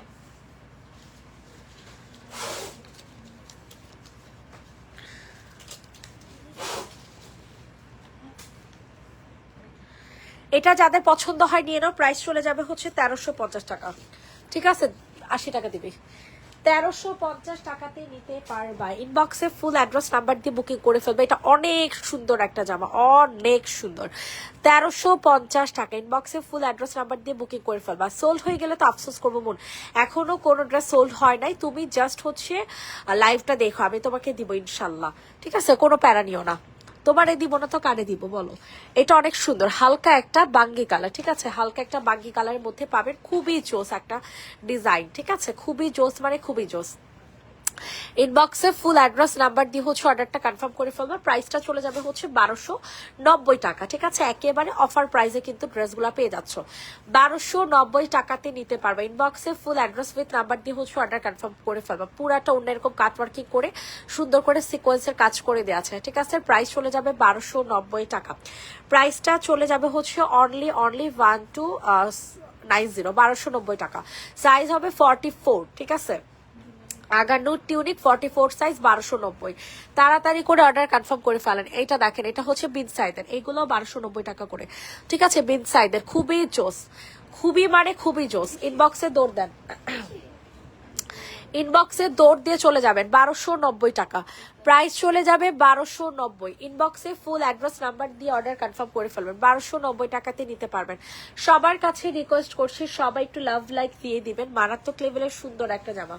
এটা যাদের পছন্দ হয় নিয়ে নাও। প্রাইস চলে যাবে হচ্ছে 1350 টাকা। ঠিক আছে, 80 টাকা দিবি। 1350 টাকাতে নিতে পারবা। ইনবক্সে ফুল অ্যাড্রেস নাম্বার দিয়ে বুকিং করে ফেলবে। এটা অনেক সুন্দর একটা জামা, অনেক সুন্দর। 1350 টাকা ইনবক্সে ফুল অ্যাড্রেস নাম্বার দিয়ে বুকিং করে ফেলবা। সোল্ড হয়ে গেলে তো আফসোস করবো মন, এখনো কোনো ড্রেস সোল্ড হয় নাই। তুমি জাস্ট হচ্ছে লাইভটা দেখো, আমি তোমাকে দিব ইনশাল্লাহ। ঠিক আছে, কোনো প্যারা নিও না। তোমারে দিব না তো কানে দিব বলো। এটা অনেক সুন্দর, হালকা একটা বাঙ্গি কালার। ঠিক আছে, হালকা একটা বাঙ্গি কালারের মধ্যে পাবেন। খুবই জোস একটা ডিজাইন। ঠিক আছে, খুবই জোস, মানে খুবই জোস। ইনবক্সে ফুল অ্যাড্রেস নাম্বার দিয়ে হচ্ছে অর্ডারটা কনফার্ম করে ফেলবে। প্রাইসটা চলে যাবে হচ্ছে 1290 টাকা। ঠিক আছে, একেবারে অফার প্রাইসে কিন্তু ড্রেসগুলো পেয়ে যাচ্ছ। 1290 টাকাতে নিতে পারবে। ইনবক্সে ফুল অ্যাড্রেস উইথ নাম্বার দিয়ে হচ্ছে অর্ডার কনফার্ম করে ফেলবে। পুরাটা অন্য এরকম কাটওয়ার্কিং করে সুন্দর করে সিকোয়েন্সের কাজ করে দেওয়া আছে। ঠিক আছে, প্রাইস চলে যাবে 1290 টাকা। প্রাইসটা চলে যাবে হচ্ছে অনলি 1290, 1290 টাকা। সাইজ হবে 44। ঠিক আছে, আগানুর টিউনিক 44 সাইজ, 1290। তাড়াতাড়ি করে অর্ডার কনফার্ম করে ফেলেন। এইটা দেখেন, এটা হচ্ছে বিন সাইদের, এইগুলো 1290 টাকা করে। ঠিক আছে, বিন সাইদের খুবই জোস, খুবই মানে খুবই জোস। ইনবক্সে দৌড় দেন, ইনবক্সে দৌড় দিয়ে চলে যাবেন। 1290 টাকা প্রাইস চলে যাবে, 1290। ইনবক্সে ফুল অ্যাড্রেস নাম্বার দিয়ে অর্ডার কনফার্ম করে ফেলবেন। 1290 টাকাতে নিতে পারবেন। সবার কাছে রিকোয়েস্ট করছি, সবাই একটু লাভ লাইক দিয়ে দিবেন। মারাত্মক লেভেলের সুন্দর একটা জামা,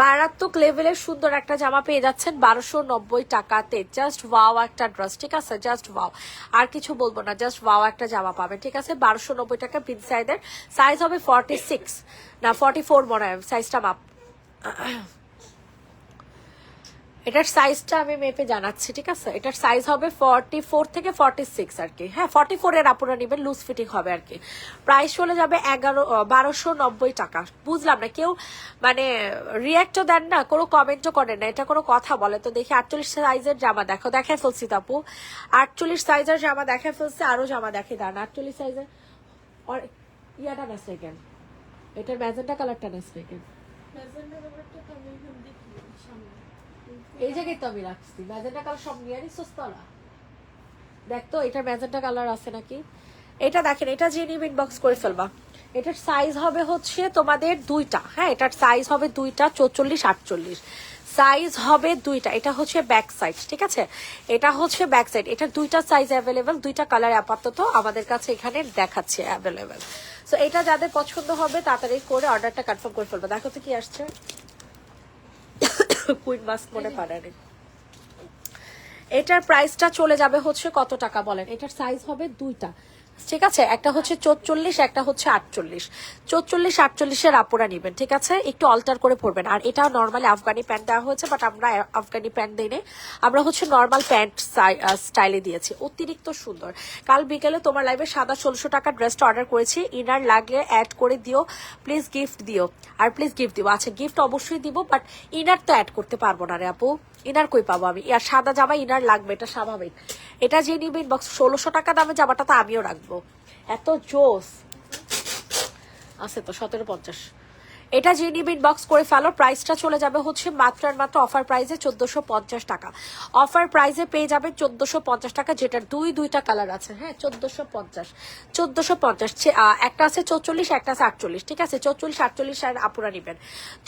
মারাত্মক লেভেলের সুন্দর একটা জামা পেয়ে যাচ্ছেন 1290 টাকাতে। জাস্ট ওয়াও একটা ড্রেস। ঠিক আছে, জাস্ট ওয়াও, আর কিছু বলবো না, জাস্ট ওয়াও একটা জামা পাবেন। ঠিক আছে, 1290 টাকা বিন সাইজের। সাইজ হবে 46 না 44 মনে হয় সাইজটা মাপ। এটার সাইজটা আমি মেপে জানাচ্ছি। ঠিক আছে, এটার সাইজ হবে 44 থেকে 46 আর কি। হ্যাঁ, 44 এর আপনারা নেবেন, লুজ ফিটিং হবে আর কি। প্রাইস চলে যাবে 1290 টাকা। বুঝলাম না, কেউ মানে রিয়াক্টও দেন না, কোনো কমেন্টও করেন না, এটা কোনো কথা বলে তো দেখি। 48 সাইজের জামা দেখো, দেখায় ফেলছি তাপু। 48 সাইজের জামা দেখায় ফেলছে, আরো জামা দেখে দাঁড়ান। 48 সাইজের ইয়াটা নেস কেন, এটার ম্যাজেন্টা কালারটা নেস কেন? এই জায়গায় তো আমি রাখছি ম্যাজেন্টা কালার, সব নিয়ে নিচ্ছিস তোরা? দেখ তো এটার ম্যাজেন্টা কালার আছে নাকি। এটা দেখেন, এটা যে নিবে ইনবক্স করে ফেলবা। এটার সাইজ হবে হচ্ছে তোমাদের দুইটা। হ্যাঁ, এটার সাইজ হবে দুইটা, 44 48 সাইজ হবে দুইটা। এটা হচ্ছে ব্যাক সাইড। ঠিক আছে, এটা হচ্ছে ব্যাক সাইড। এটা দুইটা সাইজ অ্যাভেলেবেল, দুইটা কালার আপাতত আমাদের কাছে এখানে দেখাচ্ছে অ্যাভেলেবেল। সো এটা যাদের পছন্দ হবে তাড়াতাড়ি করে অর্ডারটা কনফার্ম করে ফেলবা। দেখো তো কি আসছে, কুইন মাস্ক মনে পারেনি। এটার প্রাইসটা চলে যাবে হচ্ছে কত টাকা বলেন? এটার সাইজ হবে দুইটা। ঠিক আছে, একটা হচ্ছে 44, একটা হচ্ছে 48। 44 48-এর আপুরা নিবেন। ঠিক আছে, একটু অল্টার করে পরবেন। আর এটা নর্মালি আফগানি প্যান্ট দেওয়া হয়েছে, বাট আমরা আফগানি প্যান্ট দিই না, আমরা হচ্ছে নর্মাল প্যান্ট স্টাইলে দিয়েছি। অতিরিক্ত সুন্দর। কাল বিকেলে তোমার লাইভে সাদা 1600 টাকা ড্রেসটা অর্ডার করেছি। ইনার লাগলে অ্যাড করে দিও প্লিজ, গিফট দিও। আর প্লিজ গিফট দিও। আচ্ছা, গিফট অবশ্যই দিব, বাট ইনার তো অ্যাড করতে পারবো না রে আপু। ইনার কই পাবো আমি? আর সাদা জামা ইনার লাগবে, এটা স্বাভাবিক। এটা যে নিবে ইনবক্স 1600 টাকা দামে জামাটা তো আমিও রাখবো। এত জোস আছে তো 1750। এটা যে নিবে ইনবক্স করে ফেলো। প্রাইসটা চলে যাবে হচ্ছে মাত্র আর মাত্র অফার প্রাইসে 1450 টাকা। অফার প্রাইসে পেয়ে যাবে 1450 টাকা, যেটার দুইটা কালার আছে। হ্যাঁ, 1450 একটা আছে 44, একটা আছে 48। ঠিক আছে, 44 48 এর আপুরা নিবেন।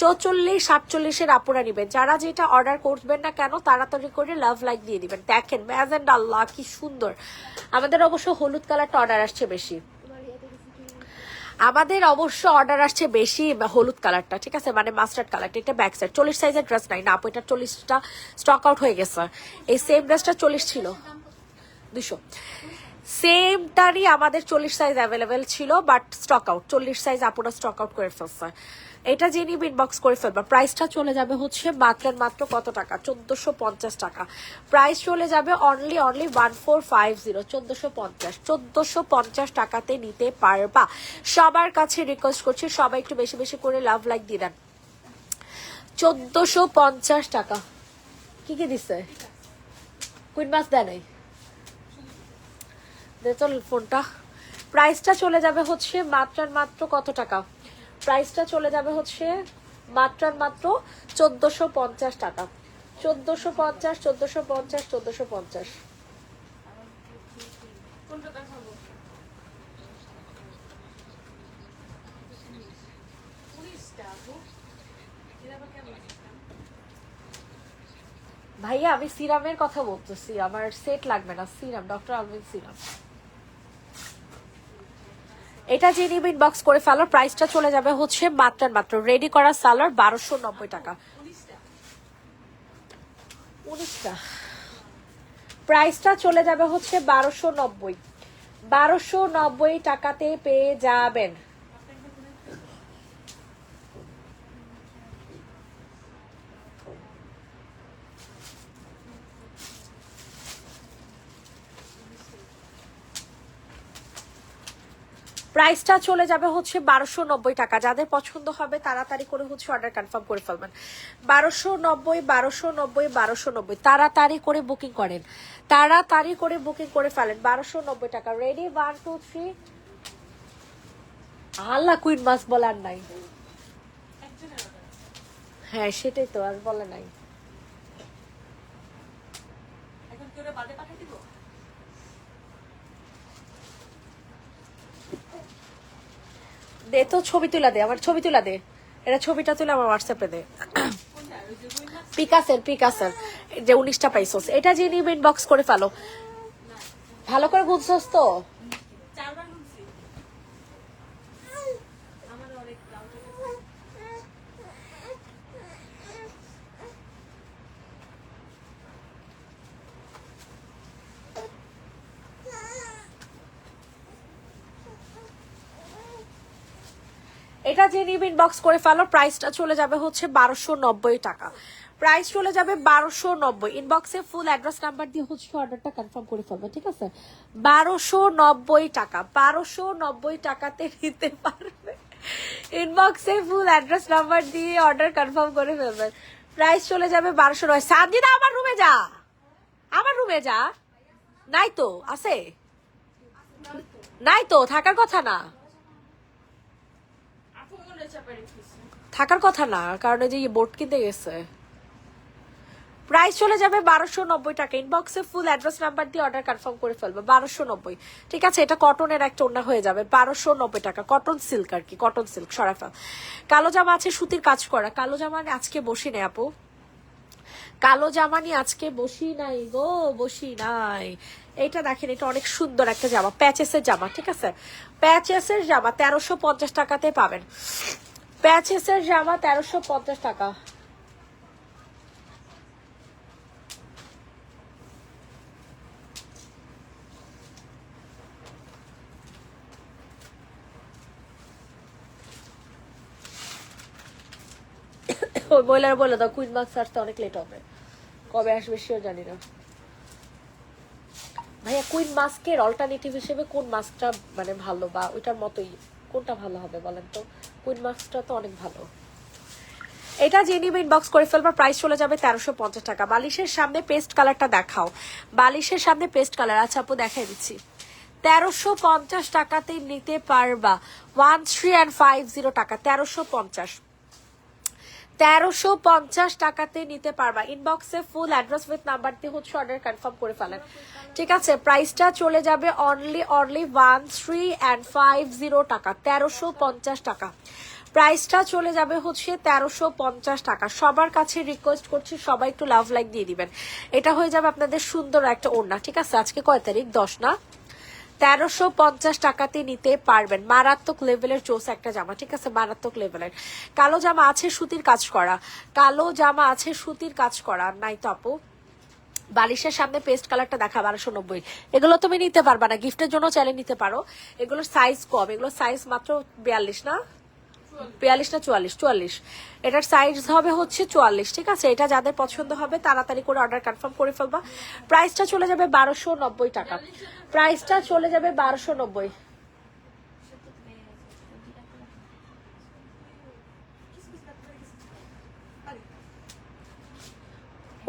44 48 এর আপুরা নিবেন। যারা যেটা অর্ডার করবেন না কেন, তাড়াতাড়ি করে লাভ লাইক দিয়ে দিবেন। দেখেন ম্যাজেন্ডা, আল্লাহ কি সুন্দর। আমাদের অবশ্য হলুদ কালারটা অর্ডার আসছে বেশি। আমাদের অবশ্য অর্ডার আসছে বেশি হলুদ কালারটা, ঠিক আছে, মানে মাস্টার্ড কালারটা। এটা ব্যাক সাইড 40 সাইজের ড্রেস নাই না আপু, এটা 40টা স্টক আউট হয়ে গেছে। এই সেম ড্রেসটা 40 ছিল, 200 সেমটারই আমাদের 40 সাইজ অ্যাভেলেবেল ছিল, বাট স্টক আউট 40 সাইজ আপুরা স্টক আউট করে ফেলছে। এটা জেনে ইনবক্স করে ফেলবা। প্রাইসটা চলে যাবে হচ্ছে মাত্র কত টাকা, 1450 টাকা। প্রাইস চলে যাবে অনলি 1450, 1450 টাকাতে নিতে পারবা। সবার কাছে রিকোয়েস্ট করছি সবাই একটু বেশি বেশি করে লাভ লাইক দিয়ে দেন। 1450 টাকা। কি কি দিছে? কুইন মাছ দেয় নাই, দে তো ফোনটা। প্রাইসটা চলে যাবে হচ্ছে মাত্র কত টাকা? প্রাইসটা চলে যাবে হচ্ছে মাত্র 1450 টাকা। 1450। কোনটা দেখাবো? 19টা আপু, এর আবার কেমন সিস্টেম? ভাইয়া আমি সিরামের কথা বলতেছি, আমার সেট লাগবে না, সিরাম, ডক্টর আলভিন সিরাম। এটা যে নিবে ইনবক্স করে ফেলো। প্রাইসটা চলে যাবে হচ্ছে মাত্র রেডি করা সালোয়ার 1290 টাকা। 19টা প্রাইসটা চলে যাবে হচ্ছে 1290 টাকাতে পেয়ে যাবেন। প্রাইসটা চলে যাবে হচ্ছে 1290 টাকা। যাদের পছন্দ হবে তাড়াতাড়ি করে হচ্ছে অর্ডার কনফার্ম করে ফেলবেন। 1290 তাড়াতাড়ি করে বুকিং করেন, তাড়াতাড়ি করে বুকিং করে ফেলেন। 1290 টাকা। রেডি 1 2 3। আল্লাহ, কুইন মাস বলার নাই। একজনের অর্ডার। হ্যাঁ সেটাই তো, আর বলে নাই। এখন কি ওরা বাদে পাঠিয়ে দিব? দে তো ছবি তুলা দে, আমার ছবি তুলা দে, এটা ছবিটা তুলে আমার হোয়াটসঅ্যাপে দে। কোনটা? ওই যে কুইন মাছ? পিকাসের যে 19টা পাইছস, এটা যে নিবে ইনবক্স করে ফেলো। ভালো করে বুঝছস তো? 4বার গুনছি। আমার অনেক ডাউট হচ্ছে। এটা যে নিবে ইনবক্স করে ফেলো। প্রাইসটা চলে যাবে হচ্ছে 1290 টাকা। প্রাইস চলে যাবে 1290। ইনবক্সে ফুল অ্যাড্রেস নাম্বার দিয়ে হচ্ছে অর্ডারটা কনফার্ম করে ফেলবে, ঠিক আছে? 1290 টাকা, 1290 টাকাতে নিতে পারবে। ইনবক্সে ফুল অ্যাড্রেস নাম্বার দিয়ে অর্ডার কনফার্ম করে ফেলবেন। প্রাইস চলে যাবে 1290। সাজিদা আমার রুমে যা, আমার রুমে যা। নাই তো, আছে? নাই তো, থাকার কথা না, আপু মনে চাপা রেখেছি। থাকার কথা না, কারণ এই যে বোর্ড কিনতে গেছে। প্রাইস চলে যাবে 1290 টাকা। ইনবক্সে ফুল অ্যাড্রেস নাম্বার দিয়ে অর্ডার কনফার্ম করে ফেলবে। 1290, ঠিক আছে? এটা কটনের একটা ওড়না হয়ে যাবে। 1290 টাকা। কটন সিল্ক আর কি, কটন সিল্ক সরাফা। কালো জামা আছে সুতির কাজ করা। কালো জামা আজকে বসি নাই আপু, কালো জামা নিয়ে আজকে বসি নাই গো, বসি নাই। এইটা দেখেন, এটা অনেক সুন্দর একটা জামা, প্যাচেসের জামা, ঠিক আছে? প্যাচেসের জামা 1350 টাকাতে পাবেন। প্যাচেসের জামা 1350 টাকা। ওই মহিলারা বলে দাও কুইন মার্কস আসতে অনেক লেট হবে, কবে আসবে সেও জানি না। ভাইয়া কুইন মাস্কের অল্টারনেটিভ হিসেবে কোন মাস্কটা মানে ভালো, বা ওইটার মতোই কোনটা ভালো হবে বলেন তো? কুইন মাস্কটা তো অনেক ভালো। এটা যে নিবে ইনবক্স করে ফেলবার। প্রাইস চলে যাবে 1350 টাকা। বালিশের সামনে পেস্ট কালারটা দেখাও, বালিশের সামনে পেস্ট কালার। আচ্ছা আপু দেখাই দিচ্ছি। 1350 টাকাতে নিতে পারবা। 1350 টাকা, 1350 টাকাতে নিতে পারবা। ইনবক্সে ফুল অ্যাড্রেস উইথ নাম্বার দিয়ে হচ্ছে অর্ডার কনফার্ম করে ফেলেন, ঠিক আছে? প্রাইসটা চলে যাবে অনলি 1350 টাকা, 1350 টাকা। প্রাইসটা চলে যাবে হচ্ছে 1350 টাকা। সবার কাছে রিকোয়েস্ট করছি সবাই একটু লাভ লাইক দিয়ে দিবেন। এটা হয়ে যাবে আপনাদের সুন্দর একটা ওড়না, ঠিক আছে? আজকে কয় তারিখ? 10 না? 1350 টাকাতে নিতে পারবেন। মারাত্মক লেভেলের চোস একটা জামা, ঠিক আছে, মারাত্মক লেভেলের। কালো জামা আছে সুতির কাজ করা, কালো জামা আছে সুতির কাজ করা, নাই তো আপু? বালিশের সামনে পেস্ট কালারটা দেখা 1290। এগুলো তুমি নিতে পারবা না, গিফটের জন্য চাইলে নিতে পারো। এগুলোর সাইজ কম, এগুলোর সাইজ মাত্র 42 না 42 না 44। এটার সাইজ হবে হচ্ছে 44, ঠিক আছে। এটা যাদের পছন্দ হবে তাড়াতাড়ি করে অর্ডার কনফার্ম করে ফেলবা। প্রাইসটা চলে যাবে 1290 টাকা, প্রাইসটা চলে যাবে 1290।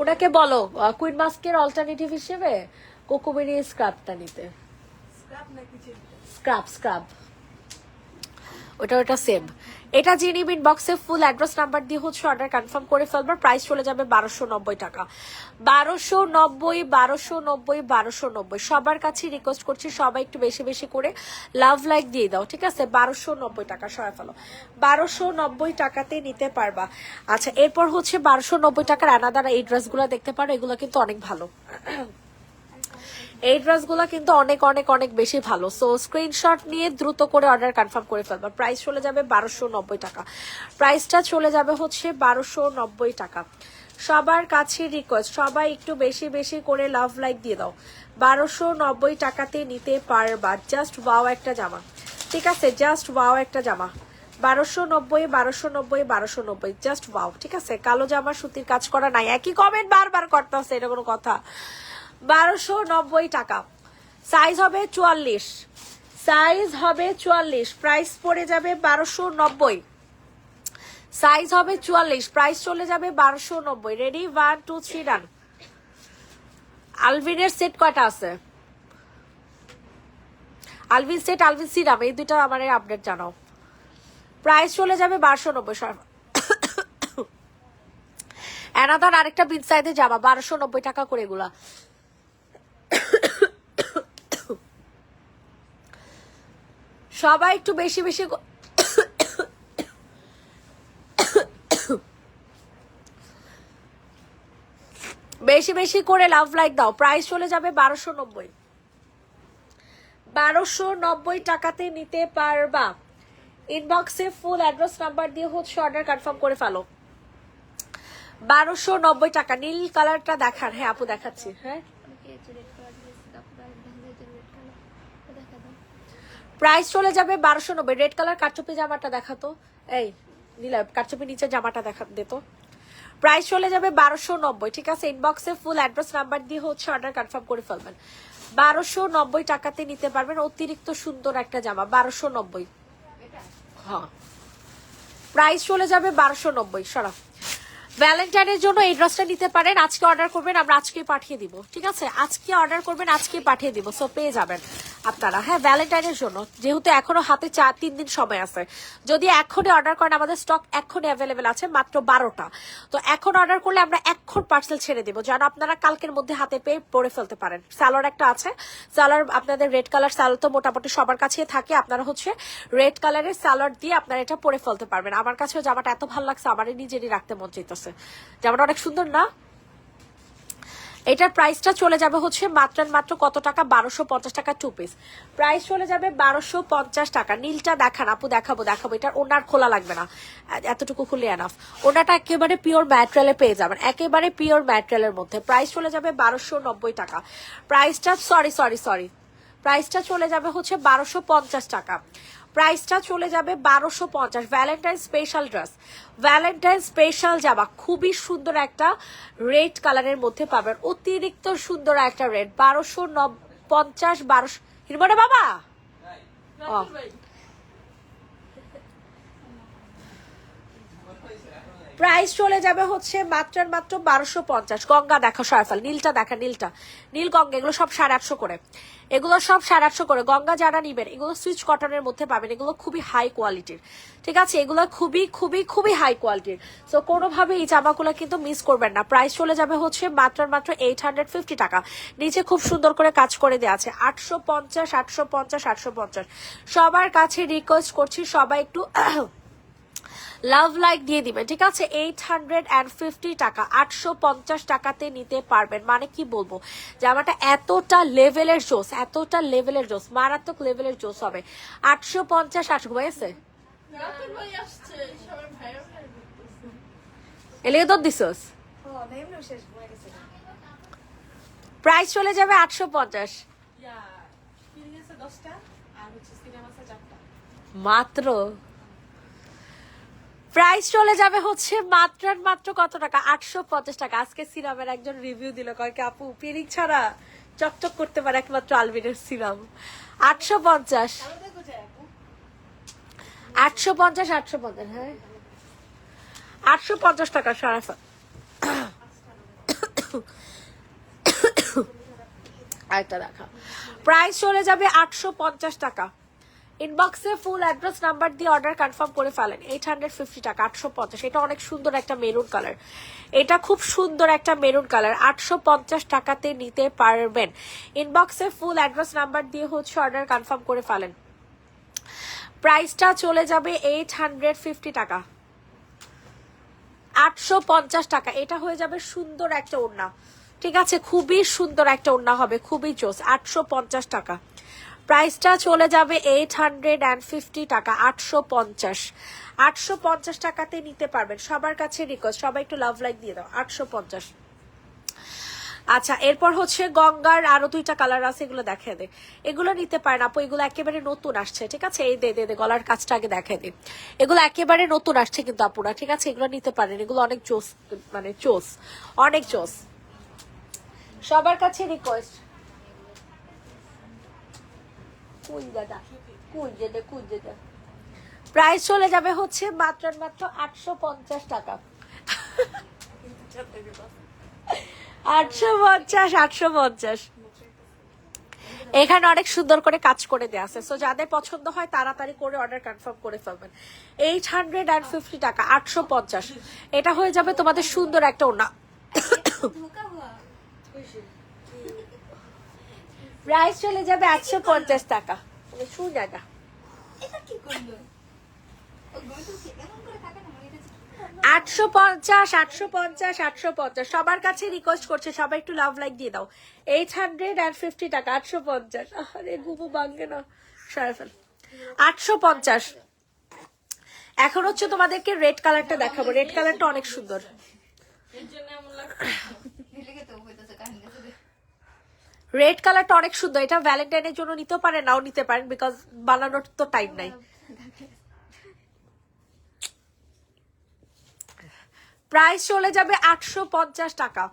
ওনাকে বলো কুইন মাস্কের অল্টারনেটিভ হিসেবে কোকোবেরি স্ক্রাবটা নিতে। স্ক্রাব ওটা সেম। এটা যে নিবেন বক্সে ফুল অ্যাড্রেস নাম্বার দিয়ে হচ্ছে অর্ডার কনফার্ম করে ফেলবার। প্রাইস চলে যাবে 1290 টাকা, 1290। সবার কাছে রিকোয়েস্ট করছি সবাই একটু বেশি বেশি করে লাভ লাইক দিয়ে দাও, ঠিক আছে। 1290 টাকা সবাই ফেলো, 1290 টাকাতে নিতে পারবা। আচ্ছা, এরপর হচ্ছে 1290 টাকার অ্যানাদার এই ড্রেসগুলো দেখতে পারো, এগুলো কিন্তু অনেক ভালো। এই ড্রেসগুলো কিন্তু অনেক অনেক অনেক বেশি ভালো। সো স্ক্রিনশট নিয়ে দ্রুত করে অর্ডার কনফার্ম করে ফেলবা। প্রাইস চলে যাবে 1290 টাকা, প্রাইসটা চলে যাবে হচ্ছে 1290 টাকা। সবার কাছে রিকোয়েস্ট সবাই একটু বেশি বেশি করে লাভ লাইক দিয়ে দাও। 1290 টাকাতে নিতে পারবা। জাস্ট ওয়াও একটা জামা, ঠিক আছে, জাস্ট ওয়াও একটা জামা। 1290 জাস্ট ওয়াও, ঠিক আছে। কালো জামা সুতির কাজ করা নাই, একই কমেন্ট বারবার করতেছে, এটা কোনো কথা। 1290 টাকা, সাইজ হবে 44, সাইজ হবে 44, প্রাইস পড়ে যাবে 1290, সাইজ হবে 44, প্রাইস চলে যাবে 1290। রেডি, 1 2 3 ডান। আলভিনের সেট কয়টা আছে? আলভিন সেট, আলভিন সিরাম, এই দুইটা আমার আপডেট জানাও। প্রাইস চলে যাবে 1290। অ্যানাদার আরেকটা বিন সাইজে জামা 1290 টাকা করে এগুলা। সবাই একটু বেশি বেশি বেশি বেশি করে লাভ লাইক দাও। প্রাইস চলে যাবে 1290, 1290 টাকাতে নিতে পারবা। ইনবক্সে ফুল অ্যাড্রেস নাম্বার দিয়ে হচ্ছে অর্ডার কনফার্ম করে ফেলো। 1290 টাকা। নীল কালারটা দেখান। হ্যাঁ আপু দেখাচ্ছি। হ্যাঁ, প্রাইস চলে যাবে 1290। রেড কালার কাটচুপি জামাটা দেখাতো, এই নীলা কাটচুপি নিচে জামাটা দেখা দিত। প্রাইস চলে যাবে 1290, ঠিক আছে। ইনবক্সে ফুল অ্যাড্রেস নাম্বার দিয়ে হচ্ছে অর্ডার কনফার্ম করে ফেলবেন। 1290 টাকাতে নিতে পারবেন। অতিরিক্ত সুন্দর একটা জামা 1290। হ্যাঁ, প্রাইস চলে যাবে 1290। সরা ভ্যালেন্টাইনের জন্য এই ড্রেসটা নিতে পারেন। আজকে অর্ডার করবেন, আমরা আজকে পাঠিয়ে দিব, ঠিক আছে। আজকে অর্ডার করবেন, আজকে পাঠিয়ে দিব। সো পেয়ে যাবেন আপনারা। হ্যাঁ, ভ্যালেন্টাইনের জন্য যেহেতু এখনো হাতে 4-3 দিন সময় আছে, যদি এখনই অর্ডার করেন আমাদের স্টক এখনই অ্যাভেলেবেল আছে মাত্র 12টা। তো এখন অর্ডার করলে আমরা এখন পার্সেল ছেড়ে দেবো, যেন আপনারা কালকের মধ্যে হাতে পেয়ে পরে ফেলতে পারেন। সালোয়ার একটা আছে, সালোয়ার আপনাদের রেড কালার সালোয়ার তো মোটামুটি সবার কাছেই থাকে। আপনারা হচ্ছে রেড কালারের সালোয়ার দিয়ে আপনারা এটা পরে ফেলতে পারবেন। আমার কাছেও জামাটা এত ভালো লাগছে, আমারই নিজেরই রাখতে মন চাইতেছে। জামাটা অনেক সুন্দর না? এটার প্রাইসটা চলে যাবে হচ্ছে মাত্র কত টাকা? 1250 টাকা 2 পিস। প্রাইস চলে যাবে 1250 টাকা। নীলটা দেখান আপু, দেখাবো। এটার ওনার খোলা লাগবে না, এতটুকু খুলে এনাফ। ওনাটা একেবারে পিওর ম্যাটেরিয়ালে পেয়ে যাবেন, একেবারে পিওর ম্যাটেরিয়ালের মধ্যে। প্রাইস চলে যাবে 1290 টাকা। প্রাইসটা সরি প্রাইসটা চলে যাবে হচ্ছে 1250 টাকা। প্রাইসটা চলে যাবে 1250। Valentine special dress, Valentine special জামা, খুবই সুন্দর একটা রেড কালারের মধ্যে পাবেন। অতিরিক্ত সুন্দর একটা রেড। 1250, 1200 হিরবনে বাবা। প্রাইস চলে যাবে হচ্ছে মাত্র 1250। গঙ্গা দেখো সরফাল, নীলটা দেখা, নীল গঙ্গা, এগুলো সব 850 করে, এগুলো সব 850 করে। গঙ্গা যারা নিবেন এগুলো সুইচ কটনের মধ্যে পাবেন, এগুলো খুবই হাই কোয়ালিটির, ঠিক আছে। এগুলো খুবই খুবই খুবই হাই কোয়ালিটির। তো কোনোভাবে এই জামাগুলো কিন্তু মিস করবেন না। প্রাইস চলে যাবে হচ্ছে মাত্র 850 টাকা। নিচে খুব সুন্দর করে কাজ করে দেওয়া আছে। 850। সবার কাছে রিকোয়েস্ট করছি সবাই একটু লাভ লাইক দিয়ে দিবেন, ঠিক আছে। 850 টাকা, 850 টাকাতে নিতে পারবেন। মানে কি বলবো, জামাটা এতটা লেভেলের জোস, এতটা লেভেলের জোস, মারাত্মক লেভেলের জোস হবে। 850, 8 ঘুমাইছে রাতের ভাই আসছে, সবাই ভাইয়ের ভাই বলতেছে। এলিয়ে তো দিছস। ও এমনি শেষ হয়ে গেছে। প্রাইস চলে যাবে 850 ইয়া ফিরে গেছে 10টা আর হচ্ছে সিনেমা আছে 4টা। মাত্র। প্রাইস চলে যাবে হচ্ছে মাত্র আর মাত্র কত টাকা, 850 টাকা। আজকে সিরামের একজন রিভিউ দিল, কয় কি আপু পিরিক ছাড়া চকচক করতে পারে একমাত্র আলবিনের সিরাম। 850, আমাদের কোথায় আপু? 850, 850, হ্যাঁ 850 টাকা সারাফা। আরেকটা দেখা, প্রাইস চলে যাবে 850 টাকা। ইনবক্সে ফুল অ্যাড্রেস নাম্বার দিয়ে অর্ডার কনফার্ম করে ফেলেন। 850 টাকা, 850। এটা অনেক সুন্দর একটা মেরুন কালার, এটা খুব সুন্দর একটা মেরুন কালার। 850 টাকাতে নিতে পারবেন। ইনবক্সে ফুল অ্যাড্রেস নাম্বার দিয়ে হচ্ছে অর্ডার কনফার্ম করে ফেলেন। প্রাইসটা চলে যাবে 850 টাকা, 850 টাকা। এটা হয়ে যাবে সুন্দর একটা ওড়না, ঠিক আছে, খুবই সুন্দর একটা ওড়না হবে, খুবই জোস। 850 টাকা, প্রাইসটা চলে যাবে 850 টাকা, 850। 850 টাকাতে নিতে পারবেন। সবার কাছে রিকোয়েস্ট, সবাই একটু লাভ লাইক দিয়ে দাও। 850। আচ্ছা, এরপর হচ্ছে গঙ্গার আরো 2টা কালার আছে, এগুলো দেখে দে। এগুলো নিতে পারেন আপু, এগুলো একেবারে নতুন আসছে, ঠিক আছে। এই দে দে দে, গলার কাজটা আগে দেখে দে। এগুলো একেবারে নতুন আসছে কিন্তু আপুরা, ঠিক আছে, এগুলো নিতে পারেন। এগুলো অনেক জোস, মানে জোস, অনেক জোস। সবার কাছে রিকোয়েস্ট। কুই দাদা, কুই দে, কুই দে। প্রাইস চলে যাবে হচ্ছে মাত্র মাত্র 850 টাকা। 850, 850। এখানে অনেক সুন্দর করে কাজ করে দেওয়া আছে, সো যাদের পছন্দ হয় তাড়াতাড়ি করে অর্ডার কনফার্ম করে ফেলবেন। 850 টাকা, 850। এটা হয়ে যাবে তোমাদের সুন্দর একটা ওড়না। প্রাইস চলে যাবে 850 টাকা। শুন জায়গা, এটা কি করলো? ও গইতেছে এমন করে টাকা না মানে 850, 850, 850। সবার কাছে রিকোয়েস্ট করছে, সবাই একটু লাভ লাইক দিয়ে দাও। 850 টাকা, 850। আরে গুবু বাঙ্গে না, সারাফেল। 850। এখন হচ্ছে তোমাদেরকে রেড কালারটা দেখাবো, রেড কালারটা অনেক সুন্দর। এর জন্য এমন লাগছে। লেগে তো হইতাছে কাহিনী আছে। রেড কালারটা অনেক সুন্দর, এটা ভ্যালেন্টাইনের জন্য নিতেও পারেন, নাও নিতে পারেন, বিকজ বানানোর তো টাইম নাই। প্রাইস চলে যাবে 850 টাকা,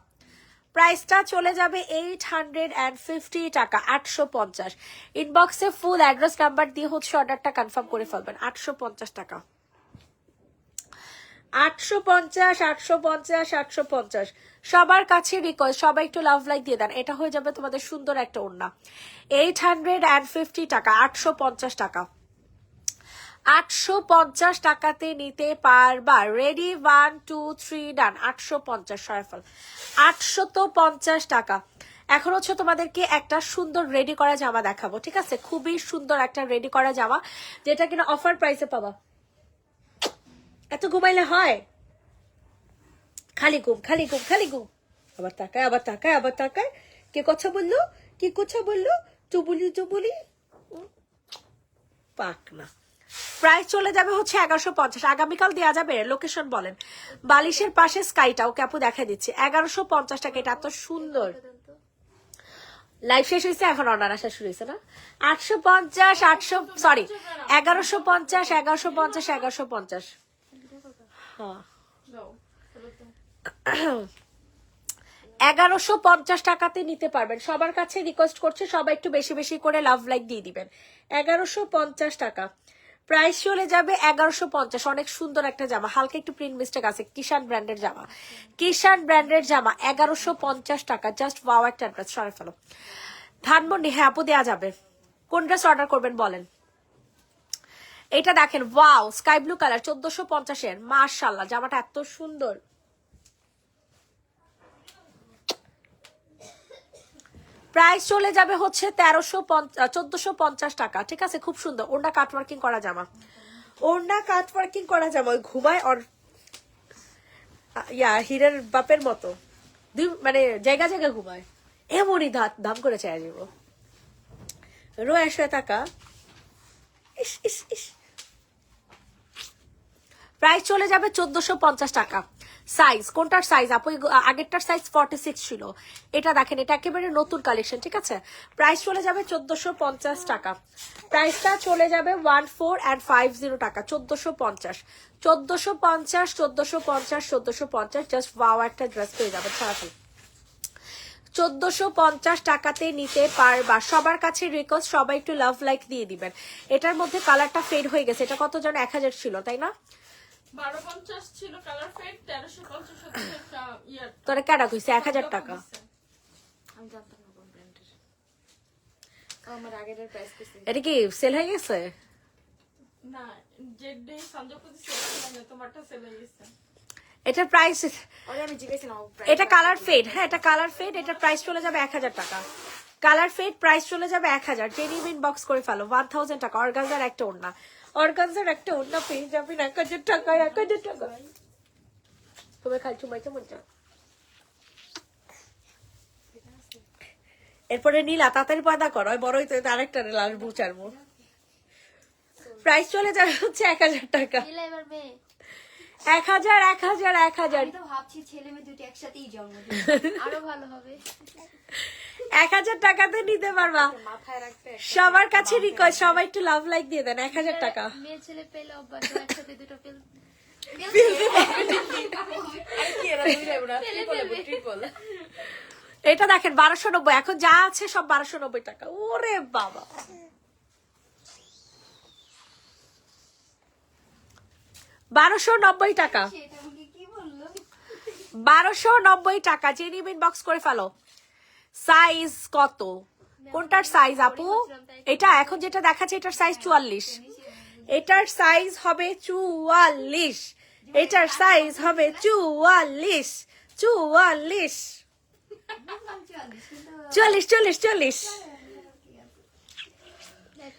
প্রাইসটা চলে যাবে 850 টাকা, 850। ইনবক্সে ফুল অ্যাড্রেস নাম্বার দিয়ে হচ্ছে অর্ডারটা কনফার্ম করে ফেলবেন। 850 টাকা, 850, 850, 850। সবার কাছে রিকোয়েস্ট, সবাই একটু লাভ লাইক দিয়ে দেন। এটা হয়ে যাবে তোমাদের সুন্দর একটা ওড়না। 850 টাকা, 850 টাকা, 850 টাকাতে নিতে পারবা। রেডি, 1 2 3 ডান। 850 সয়ফল, 850 টাকা। এখন হচ্ছে তোমাদেরকে একটা সুন্দর রেডি করা জামা দেখাবো, ঠিক আছে, খুবই সুন্দর একটা রেডি করা জামা, যেটা কিনা অফার প্রাইসে পাবা। এত ঘুমাইলে হয়? খালি ঘুম, খালি ঘুম, খালি ঘুম। আবার তাকায়, আবার তাকায়, আবার তাকায়। কে কথা বললো, কি কথা বললো, চুবুলি চুবুলি পাক না। প্রাইস চলে যাবে হচ্ছে 1150। আগামীকাল দেওয়া যাবে, লোকেশন বলেন। বালিশের পাশে স্কাইটা, ওকে আপু দেখা দিচ্ছে। 1150 টাকা, এটা এত সুন্দর। লাইভ শেষ হয়েছে, এখন অর্ডার আসা শুরু হয়েছে না। 850, 800, সরি 1150, 1150, 1150। হ্যাঁ, 1150 টাকাতে নিতে পারবেন। সবার কাছে রিকোয়েস্ট করছে, সবাই একটু বেশি বেশি করে লাভ লাইক দিয়ে দিবেন। 1150 টাকা, প্রাইস চলে যাবে 1150। অনেক সুন্দর একটা জামা, হালকা একটু প্রিন্ট মিস্টেক আছে, কিষান ব্র্যান্ডের জামা, কিষান ব্র্যান্ডের জামা। 1150 টাকা, জাস্ট ওয়াও একটা ড্রেস। সরে ফেলো ধানমন্ডি, হ্যাঁ আপু দেওয়া যাবে। কোন ড্রেস অর্ডার করবেন বলেন। এটা দেখেন, ওয়াও স্কাই ব্লু কালার, 1450-এর। মাশাআল্লাহ, জামাটা এত সুন্দর। প্রাইস চলে যাবে হচ্ছে 1450 টাকা, ঠিক আছে, খুব সুন্দর। ওটা কাটওয়ার্কিং করা জামা, ওড়না কাট ওয়ার্কিং করা যাবে, ওই ঘুমায় আর হীরের বাপের মতো মানে জায়গা জায়গা ঘুমায়, এমনই দাম করে চাই যাব। রোয়া শুয়ে টাকা। ইস ইস ইস। প্রাইস চলে যাবে 1450 টাকা। সাইজ কোনটার সাইজ আপু? আগেরটার সাইজ 46 ছিল, এটা দেখেন এটা একেবারে নতুন কালেকশন, ঠিক আছে? প্রাইস চলে যাবে 1450 টাকা। প্রাইসটা চলে যাবে 1450 টাকা। 1450 1450 1450 1450। জাস্ট ওয়াও একটা ড্রেস পেয়ে যাবে সারাদিন। 1450 টাকাতে নিতে পারবা। সবার কাছে রিকোয়েস্ট, সবাই একটু লাভ লাইক দিয়ে দিবেন। এটার মধ্যে কালারটা ফেড হয়ে গেছে, এটা কত যেন 1000 ছিল তাই না? 1250 ছিল কালার ফেড, 1350 একটা ইয়ার। তোরা কেডা কইছে 1000 টাকা? আমি জানতাম না কোন ব্র্যান্ডের। আমার আগের প্রাইস কইছে। এটা কি সেল হয়ে গেছে? না, জেড ডে সংযোগ করতে সেল না, তোমারটা সেল হয়ে গেছে। এটার প্রাইস, ওরে আমি জিজ্ঞাসা এটা কালার ফেড, হ্যাঁ এটা কালার ফেড। এটার প্রাইস চলে যাবে 1000 টাকা। কালার ফেড প্রাইস চলে যাবে 1000। জেনুইন ইনবক্স করে ফেলো 1000 টাকা। অর্গানজার একটা ওড়না, অর্গানজার একটা ওড়না পেয়ে যাবেন 1000 টাকা। 1000 টাকা। তুমি খালি চুমাইতে মন চাও। এরপরে নীলা তাড়াতাড়ি পয়দা করো, বড়ই তো আরেকটা লাল বুচারবো। প্রাইস চলে যাবে হচ্ছে 1000 টাকা। 1000 1000 1000। আমি তো ভাবছি ছেলে মেয়ে দুটো একসাথেই জন্ম দিই, আরো ভালো হবে। 1000 টাকাতে নিতে পারবা। মাথায় রাখতে সবার কাছে রিকোয়েস্ট, সবাই একটু লাভ লাইক দিয়ে দেন। 1000 টাকা। মেয়ে ছেলে পেলে অব্যাহত একসাথে দুটো পেল এটা দেখেন 1290। এখন যা আছে সব 1290 টাকা। ওরে বাবা, 1290 টাকা। সেটা আমাকে কি বললো? 1290 টাকা। যে নিবেন বক্স করে ফেলো। সাইজ কত? কোনটার সাইজ আপু? এটা এখন যেটা দেখাচ্ছে এটার সাইজ 44। এটার সাইজ হবে 44। এটার সাইজ হবে 44। 44 40 40 40।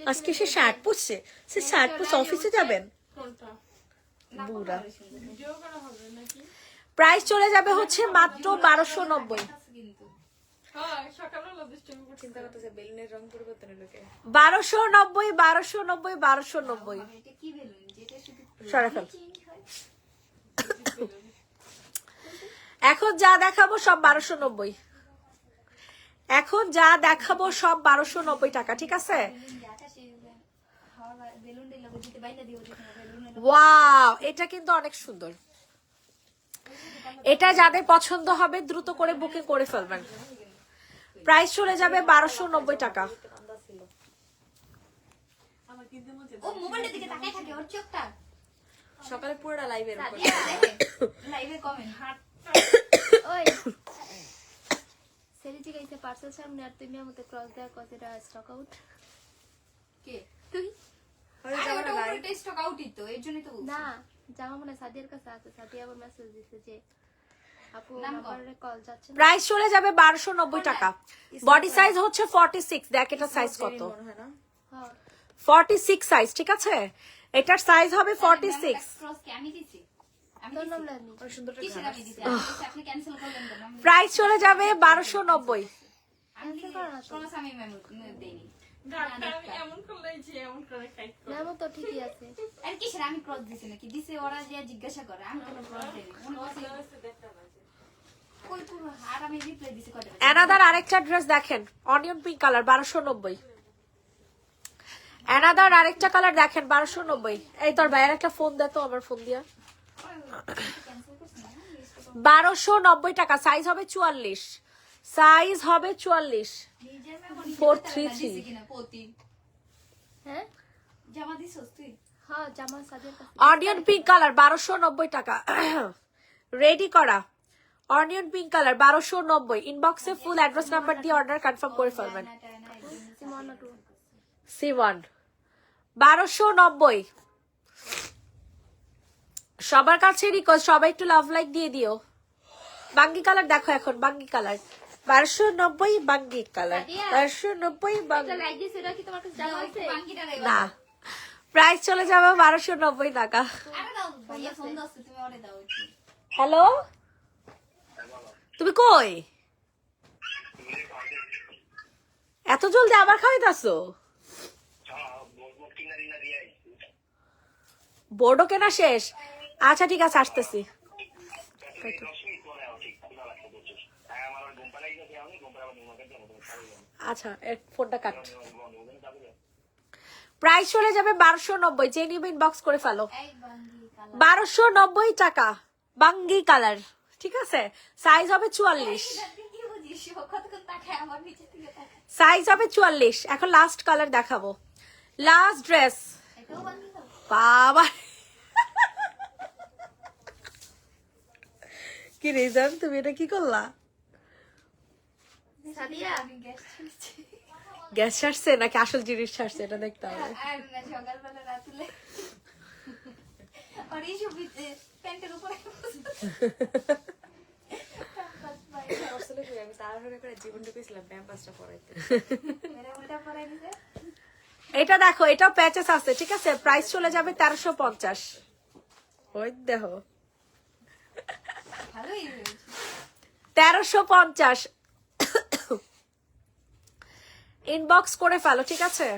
আজকে সে শার্ট পরছে, সে শার্ট পরছে অফিসে যাবেন কোনটা বুড়া। ভিডিও করা হবে নাকি? প্রাইস চলে যাবে হচ্ছে মাত্র 1290। কিন্তু হ্যাঁ, সকালবেলা দুষ্টুমি করছি। চিন্তা করতেছে বেলুনের রং পরিবর্তনের লোকে 1290 1290 1290। এটা কি বেলুন যেটা শুধু সরে ফেল। চেঞ্জ হয়? এখন যা দেখাবো সব 1290। এখন যা দেখাবো সব 1290 টাকা, ঠিক আছে? বেলুন যে আকাশে হাওয়া বেলুন দিলে যেতে বাইরে দিও যেখানে বেলুনের ওয়াও, এটা কিন্তু অনেক সুন্দর। এটা যাদের পছন্দ হবে দ্রুত করে বুকিং করে ফেলবেন। প্রাইস চলে যাবে 1290 টাকা। আমার কিনতে মন চায়। ও মোবাইলের দিকে তাকাই থাকে, ওর চোখটা সকালে পুরোটা লাইভের লাইভে কমেন্ট হার্ট ওই সেরিজি গাইছে পার্সেল সামনে আর তুমি আমাকে ক্রস দেওয়ার কথাটা স্টক আউট কে তুই আরে ওটা উপরে টেস্ট আউটই তো এর জন্যই তো বলছি। না জামা মনে হয় সাদিয়ার কাছে আছে, সাদিয়া আবার মেসেজ দিছে যে আপু নাম কর। নাম্বারে কল যাচ্ছে না। প্রাইস চলে যাবে 1290 টাকা। বডি সাইজ হচ্ছে 46। দেখ এটা সাইজ কত? হ্যাঁ 46 সাইজ, ঠিক আছে? এটার সাইজ হবে 46। ক্রস কে আমি দিছি? আমি তোর দিছি? নাম লানি কিসের আমি দিছি? আমি বলছি আপনি ক্যান্সেল করলেন কেন? আমি- প্রাইস চলে যাবে 1290। আমি Cancel করো না তো। ক্রস আমি দেইনি। গানটা আমি এমন করলে যে এমন করে টাইপ করব। নামও তো ঠিকই আছে। আর কিসের আমি ক্রস দিছি নাকি? দিছে ওরা যে জিজ্ঞাসা করে আমি কেন ক্রস দেইনি? মনে করছি কই পুরো আর আমি রিপ্লাই দিছি কয়টা? অ্যানাদার আরেকটা ড্রেস দেখেন, অনিয়ন পিঙ্ক কালার 1290। অ্যানাদার আরেকটা কালার দেখেন 1290। এই তোর ভাইয়ের একটা ফোন দে তো, আমার ফোন দিয়া। ক্যান্সেল করছ না? 1290 টাকা। সাইজ হবে 44। সাইজ হবে 44। নিজের মেমরি 433 দিছি কিনা পতি হ্যাঁ জামা দিছস তুই? হ্যাঁ জামা সাদিয়ার কাছে। অনিয়ন পিঙ্ক কালার 1290 টাকা। রেডি করা অনিয়ন পিঙ্ক কালার 1290। ইনবক্সে ফুল অ্যাড্রেস নাম্বার দিয়ে অর্ডার কনফার্ম করে ফেলবেন। সিমনা টু C1 1290। সবার কাছে রিকোয়েস্ট, সবাই একটু লাভ লাইক দিয়ে দিও। বাঙ্গি কালার দেখো, এখন বাঙ্গি কালার 1290। বাঙ্গি কালার 1290 বাঙ্গি লাইক দিছে, এটা কি তোমার কাছে জামা আছে? বাঙ্গিটা রে না। প্রাইস চলে যাবে 1290 টাকা। আরে দাও ভাইয়া ফোন দাও তুমি ওরে দাও একটু। হ্যালো, তুমি কই? এত জলদি আবার খাওয়াইতাছো? বোর্ডও কেনা শেষ? আচ্ছা ঠিক আছে, আসতেছি। আচ্ছা ফোনটা কাট। প্রাইস চলে যাবে 1290, যে নিবে ইনবক্স করে ফেলো। এই বাঙ্গি কালা 1290 টাকা বাঙ্গি কালার, ঠিক আছে? সাইজ হবে 44, কি বুঝিস ও কত কত তাকায় আমার নিচে থেকে তাকায়। সাইজ হবে 44। এখন লাস্ট কালার দেখাবো, লাস্ট ড্রেস। এটাও বাঙ্গি দাও। বাবা কি রিজন, তুমি এটা কি করলা? সাদিয়া আমি গ্যাস ছিলছি। গ্যাস ছাড়ছে নাকি আসল জিনিস ছাড়ছে, এটা দেখতে হবে। আর না সকালবেলা রাতুলে আর এই সব প্যান্টের উপরে আসলে কি আমি তাড়াহুড়ো করে জীবনটা পেয়েছিলাম প্যাম্পাসটা পরাইতে। মেরে উল্টা পরাই দিছে। এটা দেখো, এটাও প্যাচেস আছে, ঠিক আছে? প্রাইস চলে যাবে 1350। ওই দেখো ভালোই হয়েছে। 1350 ইনবক্স করে ফেলো, ঠিক আছে?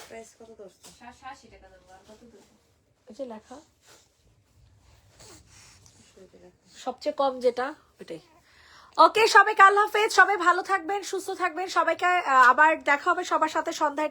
প্রাইস কত দোষ? 80 টাকা দেবো আর কত দেবো? এই যে লেখা সবচেয়ে কম যেটা ওইটাই। ওকে, সবাইকে আল্লাহ হাফেজ, সবাই ভালো থাকবেন, সুস্থ থাকবেন, সবাইকে আবার দেখা হবে সবার সাথে সন্ধ্যায়।